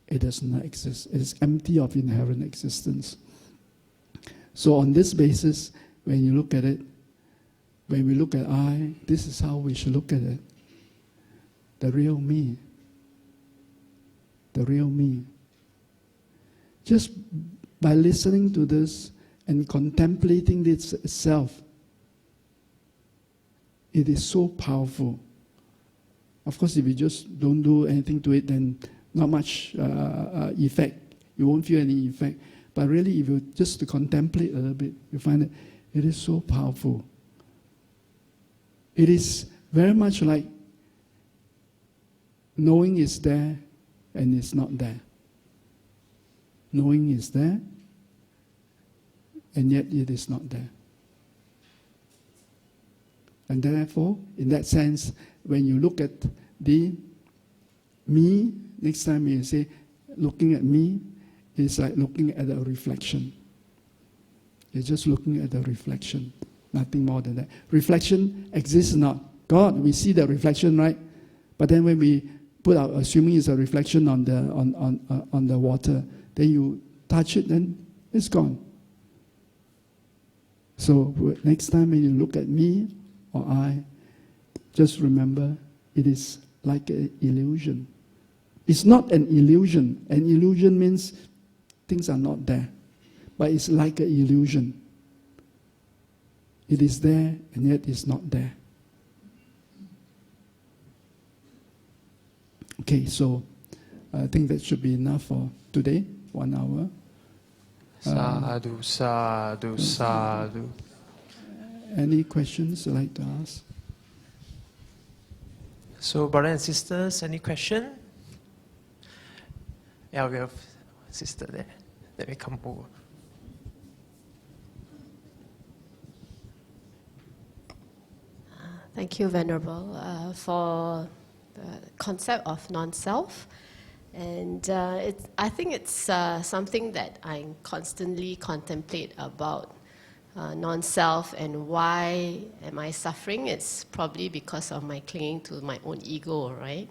it does not exist. It is empty of inherent existence. So on this basis, when you look at it, when we look at I, this is how we should look at it. The real me. The real me. Just by listening to this and contemplating this itself, it is so powerful. Of course, if you just don't do anything to it, then not much effect. You won't feel any effect. But really, if you just to contemplate a little bit, you find that it is so powerful. It is very much like knowing is there and it's not there. Knowing is there and yet it is not there. And therefore, in that sense, when you look at the me, next time you say, looking at me is like looking at a reflection. You're just looking at the reflection, nothing more than that. Reflection exists not. God, we see the reflection, right? But then when we put out, assuming it's a reflection on the water, then you touch it, then it's gone. So next time when you look at me or I, just remember it is like an illusion. It's not an illusion. An illusion means things are not there. But it's like an illusion. It is there and yet it's not there. Okay, so I think that should be enough for today, 1 hour. Sadhu, sadhu, sadhu. Any questions you'd like to ask? So, brothers and sisters, any question? Yeah, we have a sister there. Let me come over. Thank you, Venerable, for the concept of non-self. And I think it's something that I constantly contemplate about non-self and why am I suffering. It's probably because of my clinging to my own ego, right?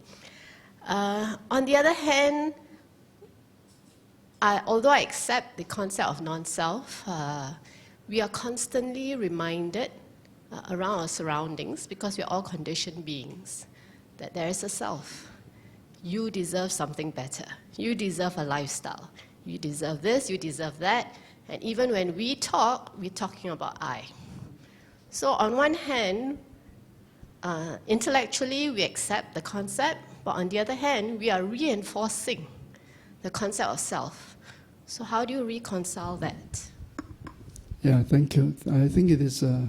On the other hand, although I accept the concept of non-self, we are constantly reminded around our surroundings, because we are all conditioned beings, that there is a self. You deserve something better. You deserve a lifestyle. You deserve this, you deserve that. And even when we talk, we're talking about I. So on one hand, intellectually we accept the concept, but on the other hand, we are reinforcing the concept of self. So how do you reconcile that? Yeah, thank you. I think it is a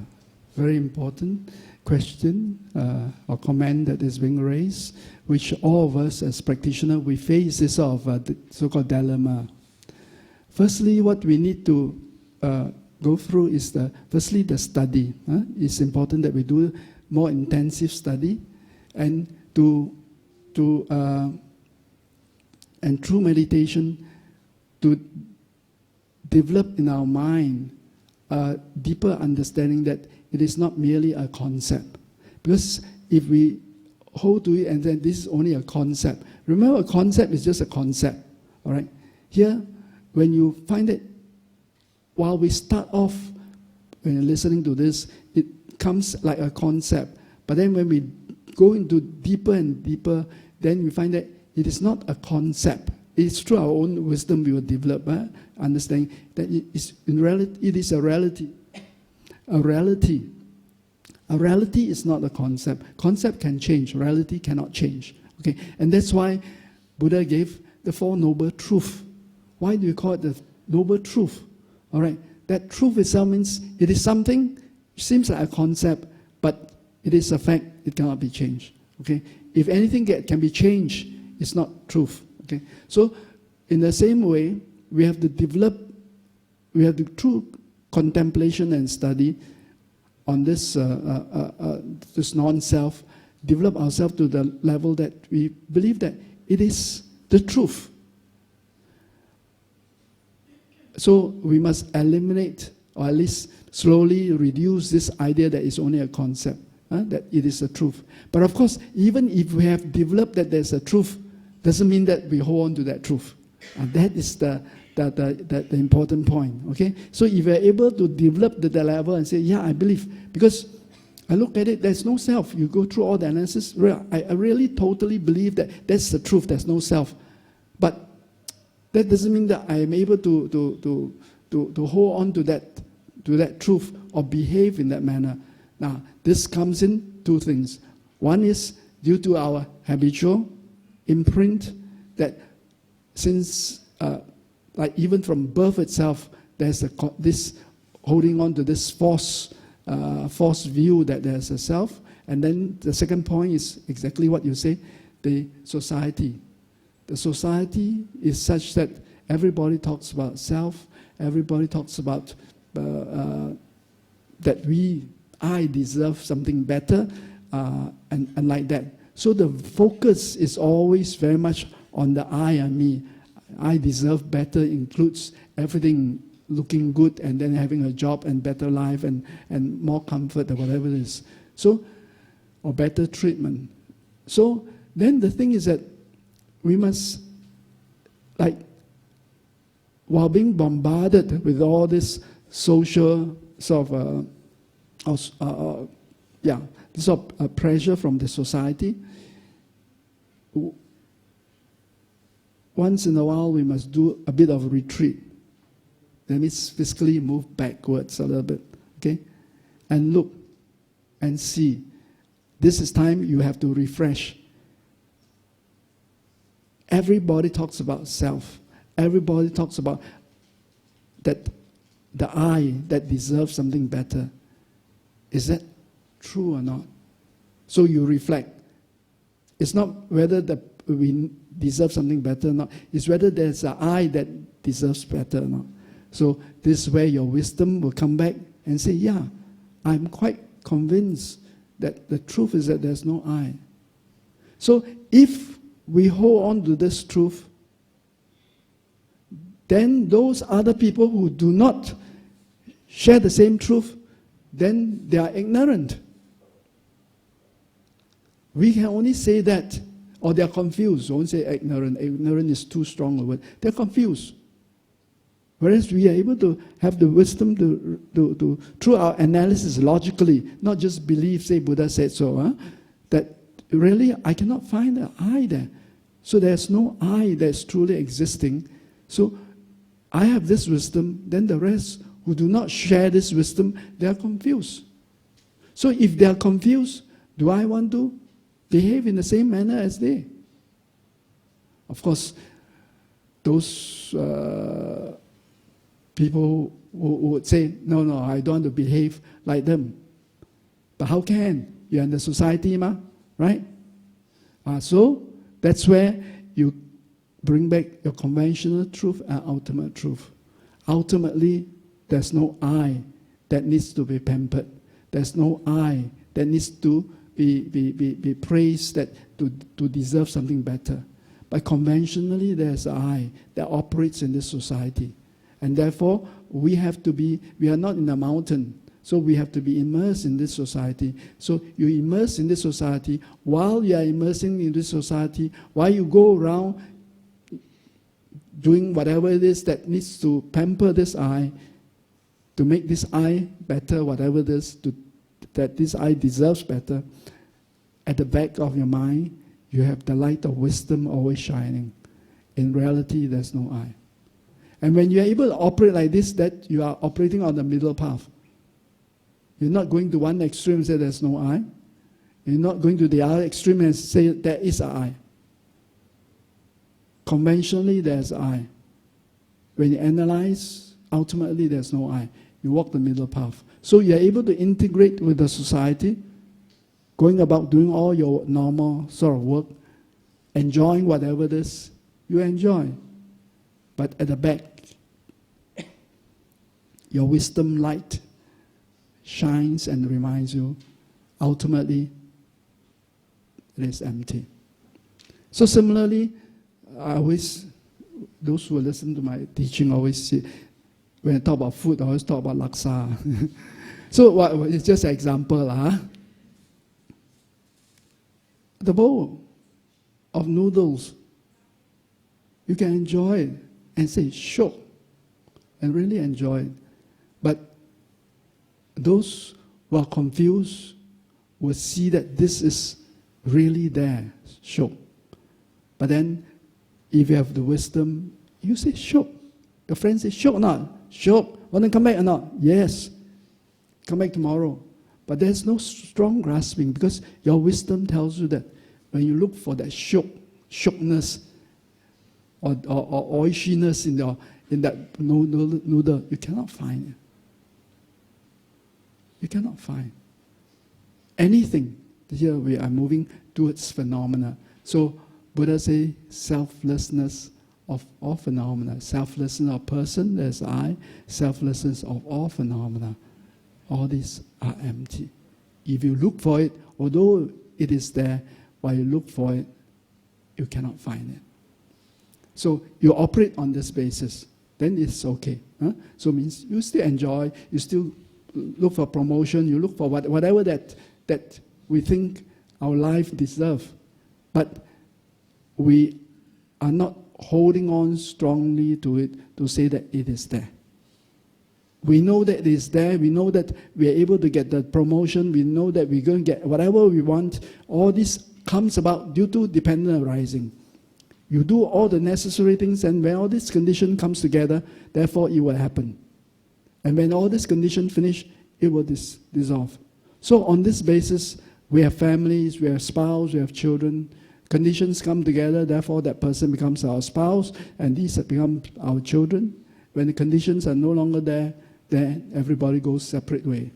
very important question or comment that is being raised, which all of us as practitioners, we face this sort of so-called dilemma. Firstly, what we need to go through is firstly the study. It's important that we do more intensive study, and and through meditation to develop in our mind a deeper understanding that it is not merely a concept. Because if we hold to it and then this is only a concept, remember a concept is just a concept, all right? Here, when you find it, while we start off, when you're listening to this, it comes like a concept. But then when we go into deeper and deeper, then we find that it is not a concept. It's through our own wisdom we will develop, understanding that it is a reality. A reality. A reality is not a concept. Concept can change. Reality cannot change. Okay, and that's why Buddha gave the Four Noble Truths. Why do you call it the Noble Truth? All right, that truth itself means it is something, seems like a concept, but it is a fact. It cannot be changed. Okay, if anything can be changed, it's not truth. Okay, so in the same way, we have to develop. We have to through contemplation and study on this this non-self, develop ourselves to the level that we believe that it is the truth. So we must eliminate, or at least slowly reduce this idea that it's only a concept, that it is a truth. But of course, even if we have developed that there's a truth, doesn't mean that we hold on to that truth. And that is the important point, okay? So if you're able to develop the level and say, yeah, I believe, because I look at it, there's no self. You go through all the analysis, I really totally believe that that's the truth, there's no self. But that doesn't mean that I am able to hold on to that truth or behave in that manner. Now, this comes in two things. One is due to our habitual imprint that since like even from birth itself, there's this holding on to this false view that there's a self. And then the second point is exactly what you say, the society. The society is such that everybody talks about self, everybody talks about that I deserve something better, and like that. So the focus is always very much on the I and me. I deserve better includes everything looking good and then having a job and better life and more comfort or whatever it is. So, or better treatment. So then the thing is that we must, like, while being bombarded with all this social sort of, this sort of pressure from the society, once in a while we must do a bit of retreat. That means physically move backwards a little bit, okay? And look and see. This is time you have to refresh. Everybody talks about self. Everybody talks about that the I that deserves something better. Is that true or not? So you reflect. It's not whether we deserve something better or not. It's whether there's an I that deserves better or not. So this is where your wisdom will come back and say, yeah, I'm quite convinced that the truth is that there's no I. So if we hold on to this truth, then those other people who do not share the same truth, then they are ignorant. We can only say that, or they are confused. Don't say ignorant. Ignorant is too strong a word. They're confused. Whereas we are able to have the wisdom to through our analysis logically, not just believe, say Buddha said so, that really I cannot find the I there. So there's no I that's truly existing. So I have this wisdom, then the rest who do not share this wisdom, they are confused. So if they are confused, do I want to behave in the same manner as they? Of course, those people who would say, no, I don't want to behave like them. But how can? You're in the society, right? So that's where you bring back your conventional truth and ultimate truth. Ultimately, there's no I that needs to be pampered. There's no I that needs to be praised to deserve something better. But conventionally, there's I that operates in this society. And therefore, we are not in a mountain, so we have to be immersed in this society. So you immerse in this society. While you are immersing in this society, while you go around doing whatever it is that needs to pamper this I, to make this I better, whatever it is, that this I deserves better, at the back of your mind, you have the light of wisdom always shining. In reality, there's no I. And when you're able to operate like this, that you are operating on the middle path. You're not going to one extreme and say there's no I. You're not going to the other extreme and say there is an I. Conventionally, there's I. When you analyze, ultimately there's no I. You walk the middle path. So you're able to integrate with the society, going about doing all your normal sort of work, enjoying whatever it is you enjoy. But at the back, your wisdom light shines and reminds you, ultimately, it is empty. So similarly, those who listen to my teaching always say, when I talk about food, I always talk about laksa. So it's just an example. The bowl of noodles, you can enjoy it and say, sure, and really enjoy it. But those who are confused will see that this is really there, sure. But then, if you have the wisdom, you say, sure. Your friend says, sure or not? Sure. Want to come back or not? Yes. Come back tomorrow. But there's no strong grasping because your wisdom tells you that when you look for that shookness or oishiness in that noodle, you cannot find it. You cannot find anything. Here we are moving towards phenomena. So Buddha says selflessness of all phenomena. Selflessness of person, there's I. Selflessness of all phenomena. All these are empty. If you look for it, although it is there, while you look for it, you cannot find it. So you operate on this basis, then it's okay. So it means you still enjoy, you still look for promotion, you look for whatever that we think our life deserves. But we are not holding on strongly to it to say that it is there. We know that it is there. We know that we are able to get the promotion. We know that we're going to get whatever we want. All this comes about due to dependent arising. You do all the necessary things, and when all this condition comes together, therefore it will happen. And when all this condition finish, it will dissolve. So on this basis, we have families, we have spouse, we have children. Conditions come together, therefore that person becomes our spouse, and these become our children. When the conditions are no longer there, then everybody goes separate way.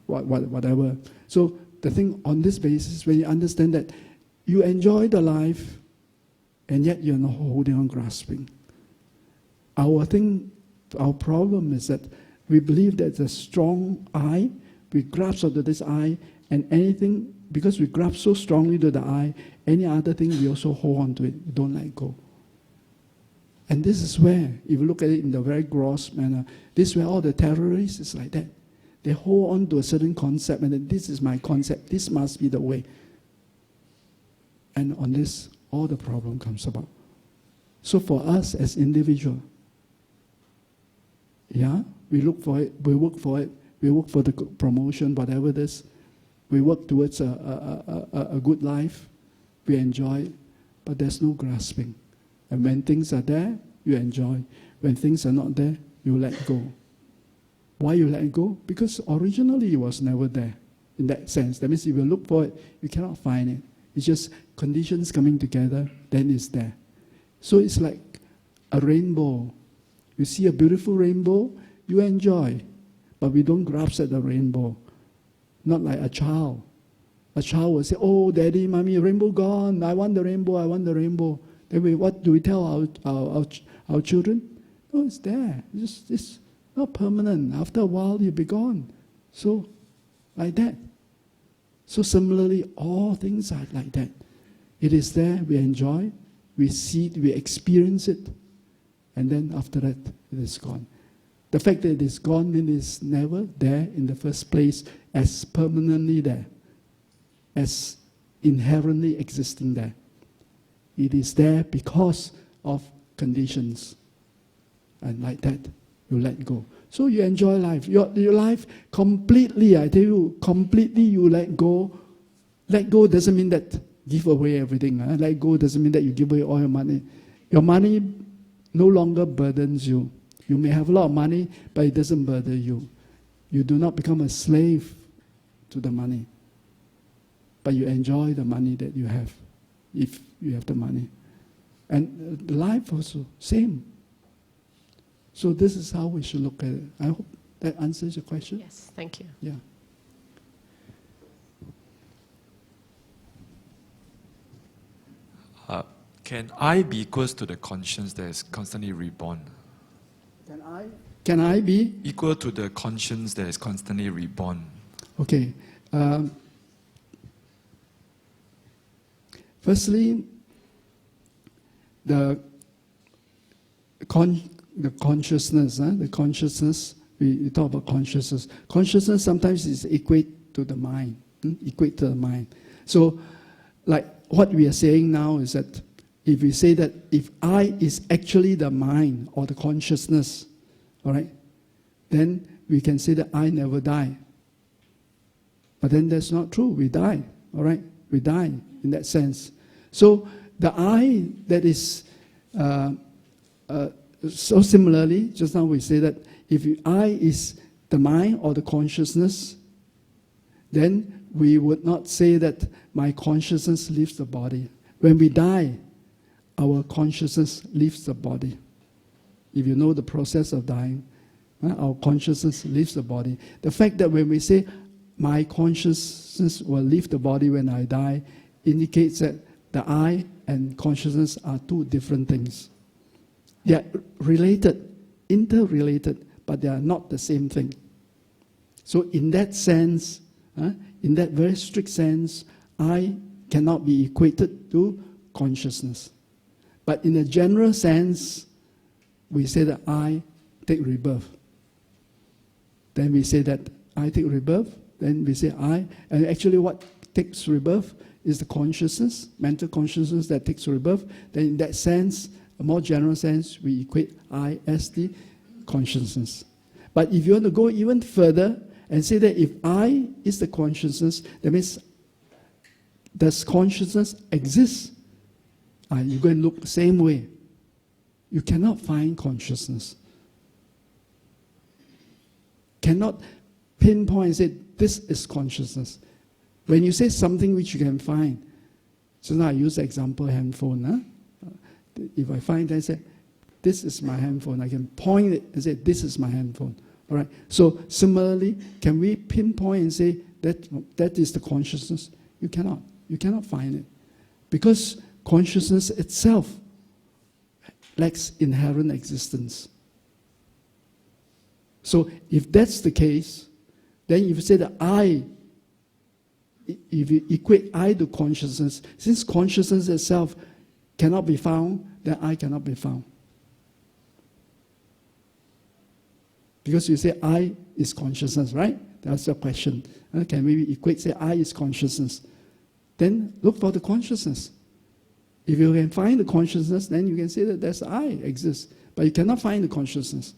Whatever. So the thing on this basis, when you understand that you enjoy the life, and yet you're not holding on, grasping. Our problem is that we believe there's a strong I, we grasp onto this I, and anything, because we grasp so strongly to the I, any other thing we also hold on to it, we don't let go. And this is where, if you look at it in the very gross manner, this is where all the terrorists is like that. They hold on to a certain concept, and then this is my concept, this must be the way. And on this, all the problem comes about. So for us as individuals, we look for it, we work for it, we work for the promotion, whatever it is. We work towards a good life, we enjoy it, but there's no grasping. And when things are there, you enjoy. When things are not there, you let go. Why you let go? Because originally it was never there, in that sense. That means if you look for it, you cannot find it. It's just conditions coming together, then it's there. So it's like a rainbow. You see a beautiful rainbow, you enjoy. But we don't grasp at the rainbow. Not like a child. A child will say, oh, daddy, mommy, rainbow gone. I want the rainbow, I want the rainbow. Then what do we tell our children? No, it's there. It's not permanent. After a while, you'll be gone. So, like that. So similarly, all things are like that. It is there, we enjoy, we see it, we experience it, and then after that, it is gone. The fact that it is gone means it's never there in the first place as permanently there, as inherently existing there. It is there because of conditions. And like that, you let go. So you enjoy life. Your life completely, I tell you, completely you let go. Let go doesn't mean that give away everything. Let go doesn't mean that you give away all your money. Your money no longer burdens you. You may have a lot of money, but it doesn't burden you. You do not become a slave to the money. But you enjoy the money that you have, if you have the money. And life also, same. So this is how we should look at it. I hope that answers your question. Yes, thank you. Yeah. Can I be equals to the conscience that is constantly reborn? Can I be? Equal to the conscience that is constantly reborn. Okay. Firstly, the consciousness, we talk about consciousness. Consciousness sometimes is equate to the mind. Equate to the mind. So, like what we are saying now is that if we say that if I is actually the mind or the consciousness, all right, then we can say that I never die. But then that's not true. We die, all right? We die in that sense. So the I that is, so similarly, just now we say that if I is the mind or the consciousness, then we would not say that my consciousness leaves the body. When we die, our consciousness leaves the body. If you know the process of dying, our consciousness leaves the body. The fact that when we say, my consciousness will leave the body when I die, indicates that the I and consciousness are two different things. They are related, interrelated, but they are not the same thing. So in that sense, in that very strict sense, I cannot be equated to consciousness. But in a general sense, we say that I take rebirth. Then we say that I take rebirth. Then we say I. And actually what takes rebirth is the consciousness, mental consciousness that takes rebirth. Then in that sense, a more general sense, we equate I as the consciousness. But if you want to go even further and say that if I is the consciousness, that means does consciousness exist? You go and look the same way. You cannot find consciousness. Cannot pinpoint and say, this is consciousness. When you say something which you can find, so now I use the example handphone. If I find that, I say, this is my handphone. I can point it and say, this is my handphone. All right. So similarly, can we pinpoint and say that is the consciousness? You cannot. You cannot find it. Because consciousness itself lacks inherent existence. So if that's the case, then if you say that I, if you equate I to consciousness, since consciousness itself cannot be found, then I cannot be found. Because you say I is consciousness, right? That's your question. Can we equate, say I is consciousness? Then look for the consciousness. If you can find the consciousness, then you can say that there's I exists. But you cannot find the consciousness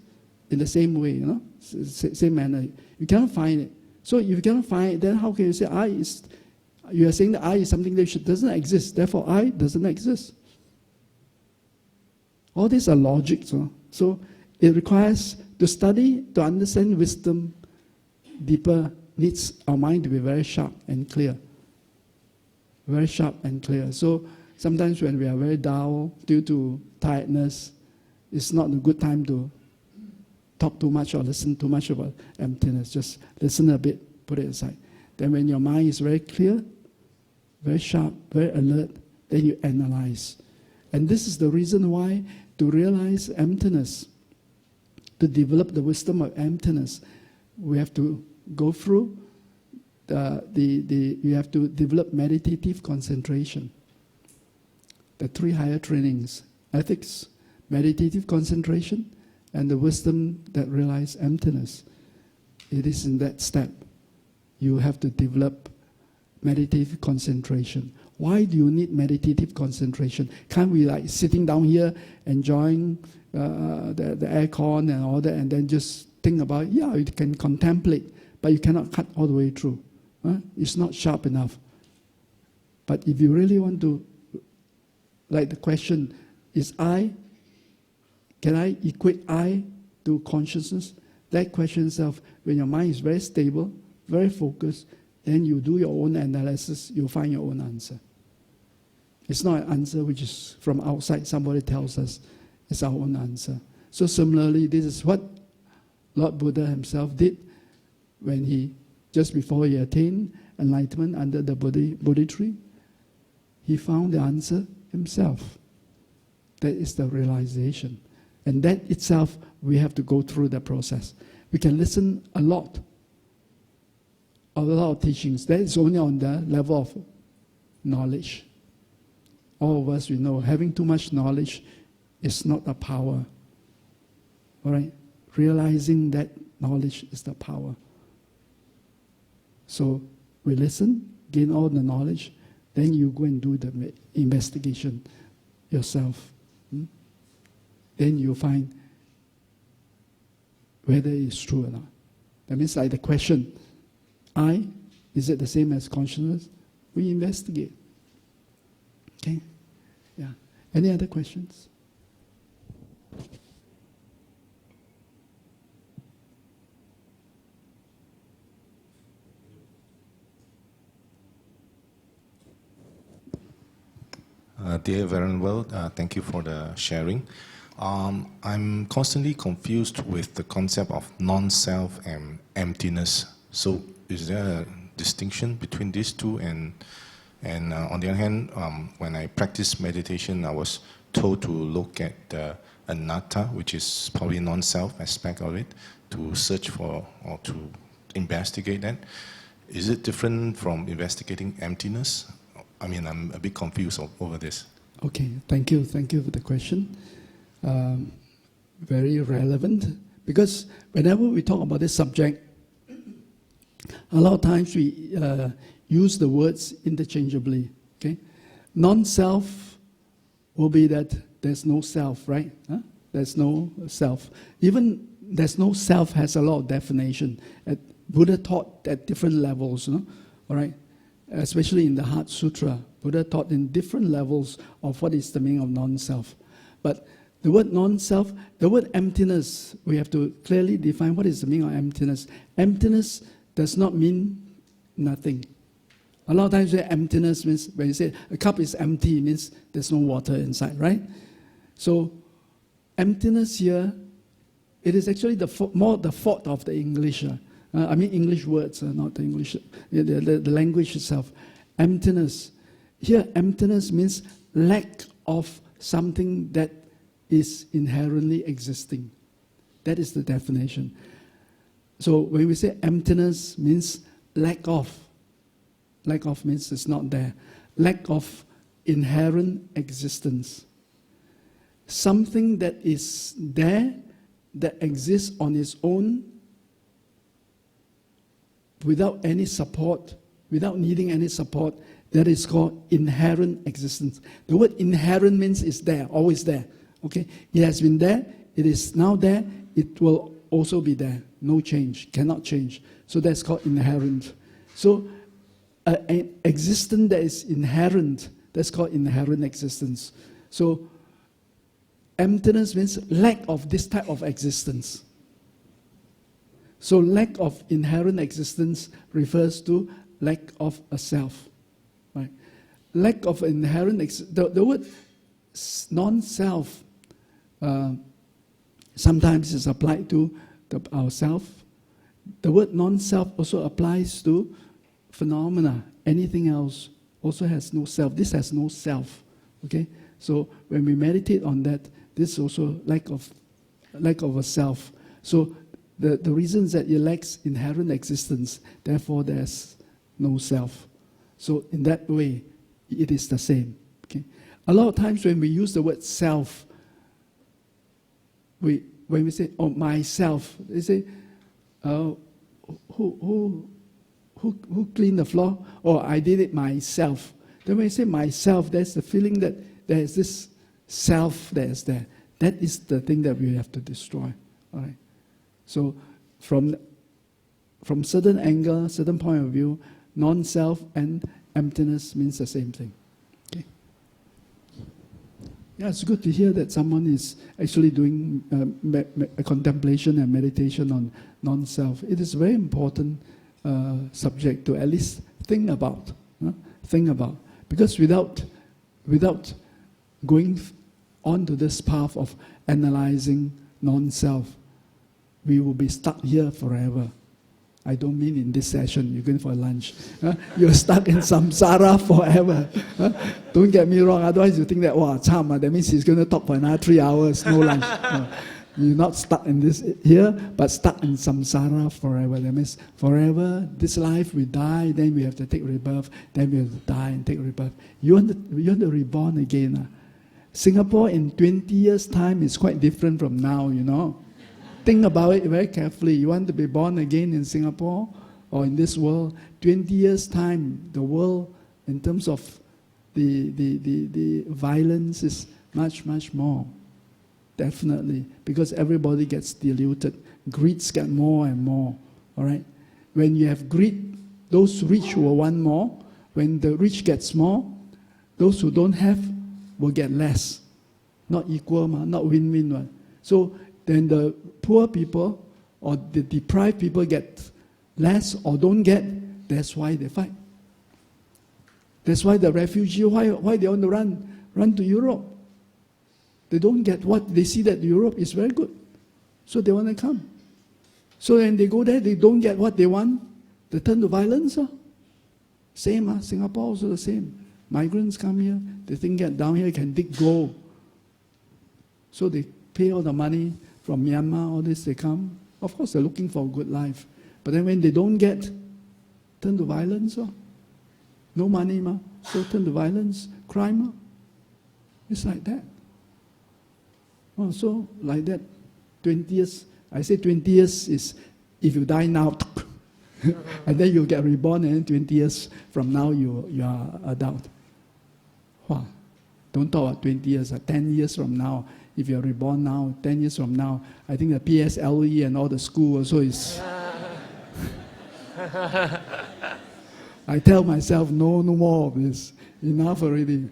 in the same way, you know, same manner. You cannot find it. So if you cannot find it, then how can you say I is, you are saying that I is something that doesn't exist, therefore I doesn't exist. All these are logics. So it requires to study, to understand wisdom deeper, needs our mind to be very sharp and clear. Very sharp and clear. So sometimes when we are very dull due to tiredness, it's not a good time to talk too much or listen too much about emptiness. Just listen a bit, put it aside. Then when your mind is very clear, very sharp, very alert, then you analyze. And this is the reason why to realize emptiness, to develop the wisdom of emptiness, we have to go through you have to develop meditative concentration. The three higher trainings: ethics, meditative concentration, and the wisdom that realizes emptiness. It is in that step. You have to develop meditative concentration. Why do you need meditative concentration? Can't we like sitting down here enjoying the aircon and all that, and then just think about it? Yeah, you can contemplate, but you cannot cut all the way through. It's not sharp enough. But if you really want to, like the question, can I equate I to consciousness? That question itself, when your mind is very stable, very focused, then you do your own analysis, you'll find your own answer. It's not an answer which is from outside, somebody tells us. It's our own answer. So similarly, this is what Lord Buddha himself did when just before he attained enlightenment under the Bodhi tree. He found the answer himself. That is the realization. And that itself, we have to go through the process. We can listen a lot of teachings. That is only on the level of knowledge. All of us, we know, having too much knowledge is not a power. All right? Realizing that knowledge is the power. So we listen, gain all the knowledge, then you go and do the investigation yourself. Then you find whether it's true or not. That means like the question, is it the same as consciousness? We investigate. Okay? Yeah. Any other questions? Dear Venerable, thank you for the sharing. I'm constantly confused with the concept of non-self and emptiness. So is there a distinction between these two? And on the other hand, when I practice meditation, I was told to look at the anatta, which is probably non-self aspect of it, to search for or to investigate that. Is it different from investigating emptiness? I mean, I'm a bit confused over this. Okay, thank you for the question. Very relevant, because whenever we talk about this subject, a lot of times we use the words interchangeably. Okay, non-self will be that there's no self, right? There's no self. Even there's no self has a lot of definition. Buddha taught at different levels, all right? Especially in the Heart Sutra, Buddha taught in different levels of what is the meaning of non-self. But the word non-self, the word emptiness, we have to clearly define what is the meaning of emptiness. Emptiness does not mean nothing. A lot of times emptiness means, when you say a cup is empty, it means there's no water inside, right? So emptiness here, it is actually more the fault of the English. English words, not the English, the language itself. Emptiness. Here, emptiness means lack of something that is inherently existing. That is the definition. So when we say emptiness means lack of. Lack of means it's not there. Lack of inherent existence. Something that is there, that exists on its own, without any support, without needing any support, that is called inherent existence. The word inherent means it's there, always there. Okay? It has been there, it is now there, it will also be there. No change, cannot change. So that's called inherent. So an existence that is inherent, that's called inherent existence. So emptiness means lack of this type of existence. So lack of inherent existence refers to lack of a self. Right? Lack of inherent the word non-self sometimes is applied to ourself. The word non-self also applies to phenomena. Anything else also has no self. This has no self. Okay? So when we meditate on that, this is also lack of a self. So the reason is that it lacks inherent existence, therefore there's no self. So in that way, it is the same. Okay? A lot of times when we use the word self, when we say, oh, myself, they say, who cleaned the floor? Oh, I did it myself. Then when you say myself, there's the feeling that there's this self that is there. That is the thing that we have to destroy. All right? So from certain angle, certain point of view, non-self and emptiness means the same thing. Okay? Yeah, it's good to hear that someone is actually doing a contemplation and meditation on non-self. It is a very important subject to at least think about. Think about. Because without going on to this path of analyzing non-self, we will be stuck here forever. I don't mean in this session, you're going for lunch. You're stuck in samsara forever. Don't get me wrong, otherwise you think that, wow, Chama, that means he's going to talk for another 3 hours, no lunch. No. You're not stuck in this here, but stuck in samsara forever. That means forever, this life we die, then we have to take rebirth, then we have to die and take rebirth. You want to reborn again. Singapore in 20 years' time is quite different from now, you know. Think about it very carefully. You want to be born again in Singapore or in this world? 20 years' time, the world, in terms of the violence, is much, much more. Definitely. Because everybody gets diluted. Greeds get more and more. All right? When you have greed, those rich will want more. When the rich gets more, those who don't have will get less. Not equal, not win-win. So then the poor people or the deprived people get less or don't get. That's why they fight. That's why the refugee, why they want to run to Europe. They don't get what they see, that Europe is very good. So they want to come. So when they go there, they don't get what they want. They turn to violence. Same, Singapore also the same. Migrants come here, they think that down here can dig gold. So they pay all the money from Myanmar, all this, they come. Of course, they're looking for a good life. But then when they don't get, turn to violence. No money, so turn to violence, crime. It's like that. Oh, so like that, 20 years, I say 20 years is if you die now, and then you get reborn, and 20 years from now you are adult. Wow. Don't talk about 20 years, 10 years from now. If you're reborn now, 10 years from now, I think the PSLE and all the school also is... I tell myself, no more of this. Enough already.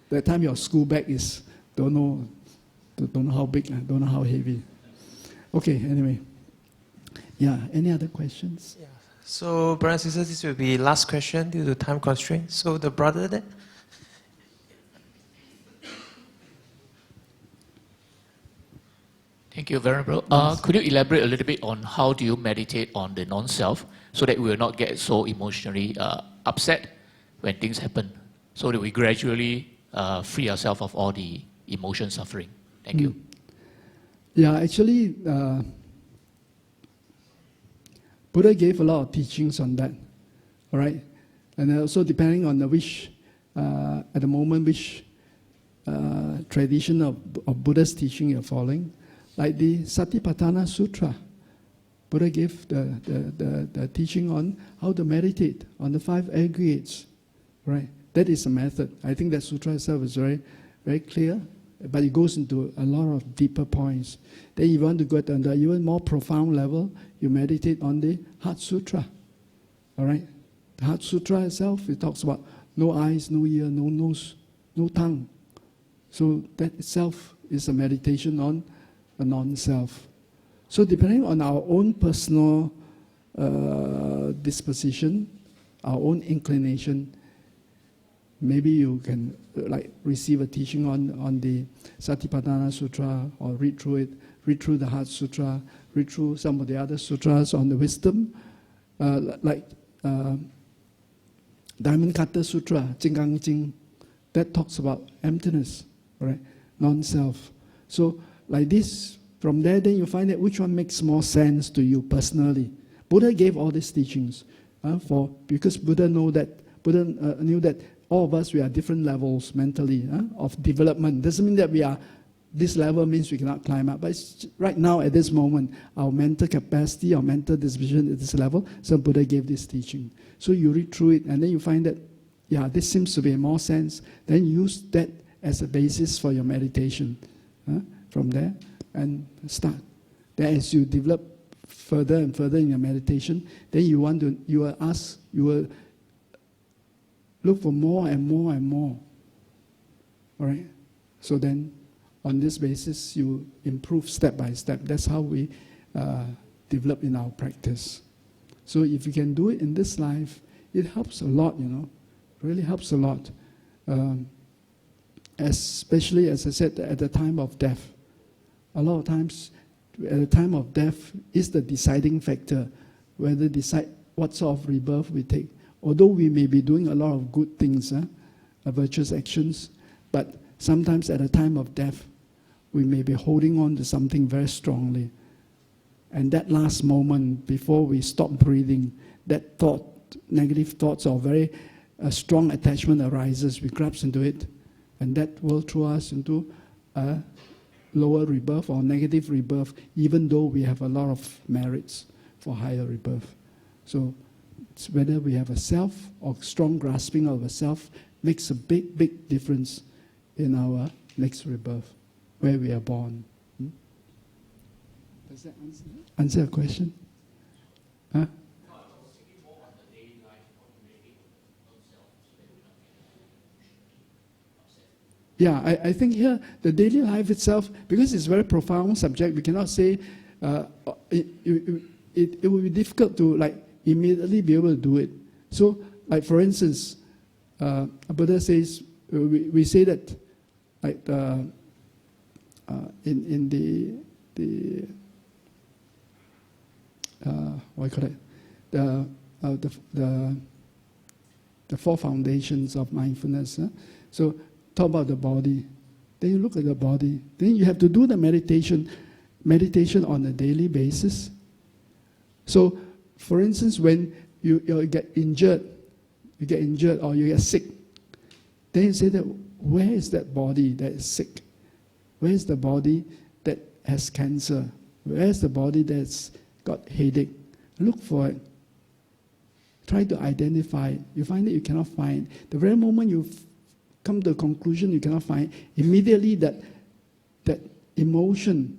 That time your school bag is, don't know how big, don't know how heavy. Okay, anyway. Yeah, any other questions? Yeah. So, brothers and sisters, this will be last question due to time constraints. So, the brother there. Thank you, Venerable. Could you elaborate a little bit on how do you meditate on the non-self so that we will not get so emotionally upset when things happen, so that we gradually free ourselves of all the emotion suffering. Thank you. Yeah, actually, Buddha gave a lot of teachings on that, all right? And also depending on which, at the moment, which tradition of Buddha's teaching you're following, like the Satipatthana Sutra, Buddha gave the teaching on how to meditate on the 5 aggregates, right? That is a method. I think that sutra itself is very, very clear, but it goes into a lot of deeper points. Then you want to go to the even more profound level, you meditate on the Heart Sutra, all right? The Heart Sutra itself, it talks about no eyes, no ear, no nose, no tongue. So that itself is a meditation on a non-self. So depending on our own personal disposition, our own inclination, maybe you can receive a teaching on the Satipatthana Sutra, or read through it, read through the Heart Sutra, read through some of the other sutras on the wisdom, like Diamond Cutter Sutra, Jinggang Jing, that talks about emptiness, right? Non-self. So like this, from there, then you find out which one makes more sense to you personally. Buddha gave all these teachings because Buddha knew that all of us, we are different levels mentally of development. Doesn't mean that we are this level means we cannot climb up. But right now, at this moment, our mental capacity, our mental disposition at this level, so Buddha gave this teaching. So you read through it, and then you find that, yeah, this seems to be more sense. Then use that as a basis for your meditation. From there, and start. Then as you develop further and further in your meditation, then you will look for more and more and more. All right? So then, on this basis, you improve step by step. That's how we develop in our practice. So if you can do it in this life, it helps a lot, really helps a lot. Especially, as I said, at the time of death. A lot of times, at the time of death, is the deciding factor, whether decide what sort of rebirth we take. Although we may be doing a lot of good things, virtuous actions, but sometimes at the time of death, we may be holding on to something very strongly. And that last moment, before we stop breathing, that thought, negative thoughts or very strong attachment arises, we grasp into it, and that will throw us into a lower rebirth or negative rebirth, even though we have a lot of merits for higher rebirth. So it's whether we have a self or strong grasping of a self makes a big, big difference in our next rebirth, where we are born. Does that answer your question? Huh? Yeah, I think here the daily life itself, because it's a very profound subject, we cannot say it will be difficult to immediately be able to do it. So, for instance, Buddha says we say that in the what do you call it? The 4 foundations of mindfulness. So talk about the body. Then you look at the body. Then you have to do the meditation on a daily basis. So, for instance, when you get injured or you get sick, then you say that, where is that body that is sick? Where is the body that has cancer? Where is the body that's got headache? Look for it. Try to identify it. You find that you cannot find it. The very moment you come to a conclusion you cannot find, immediately that emotion,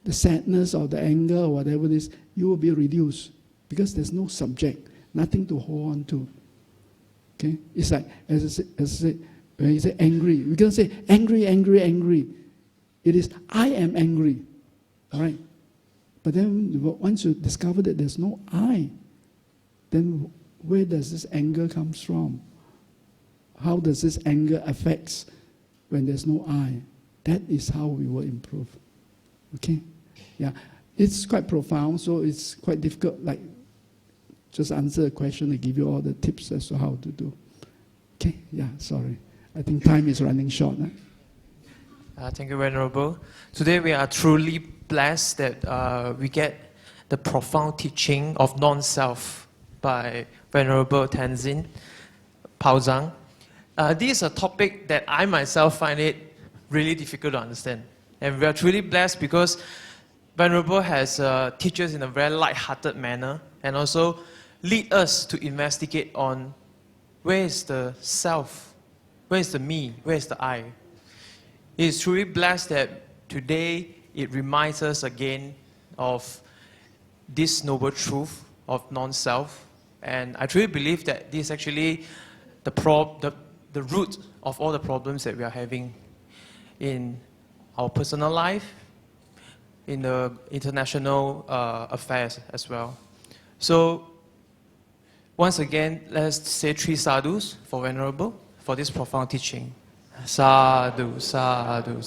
the sadness or the anger or whatever it is, you will be reduced because there's no subject, nothing to hold on to. Okay? It's like, as I say, when you say angry, we can say angry, angry, angry. It is, I am angry. All right? But then once you discover that there's no I, then where does this anger comes from? How does this anger affect when there's no I? That is how we will improve. Okay? Yeah. It's quite profound, so it's quite difficult, just answer a question and give you all the tips as to how to do. Okay, yeah, sorry. I think time is running short. Thank you, Venerable. Today we are truly blessed that we get the profound teaching of non-self by Venerable Tenzin Palzang. This is a topic that I myself find it really difficult to understand. And we are truly blessed because Venerable has teaches in a very light-hearted manner and also lead us to investigate on where is the self, where is the me, where is the I. It is truly blessed that today it reminds us again of this noble truth of non-self. And I truly believe that this is actually the root of all the problems that we are having in our personal life, in the international affairs as well. So, once again, let's say 3 sadhus for Venerable for this profound teaching. Sadhu, sadhu.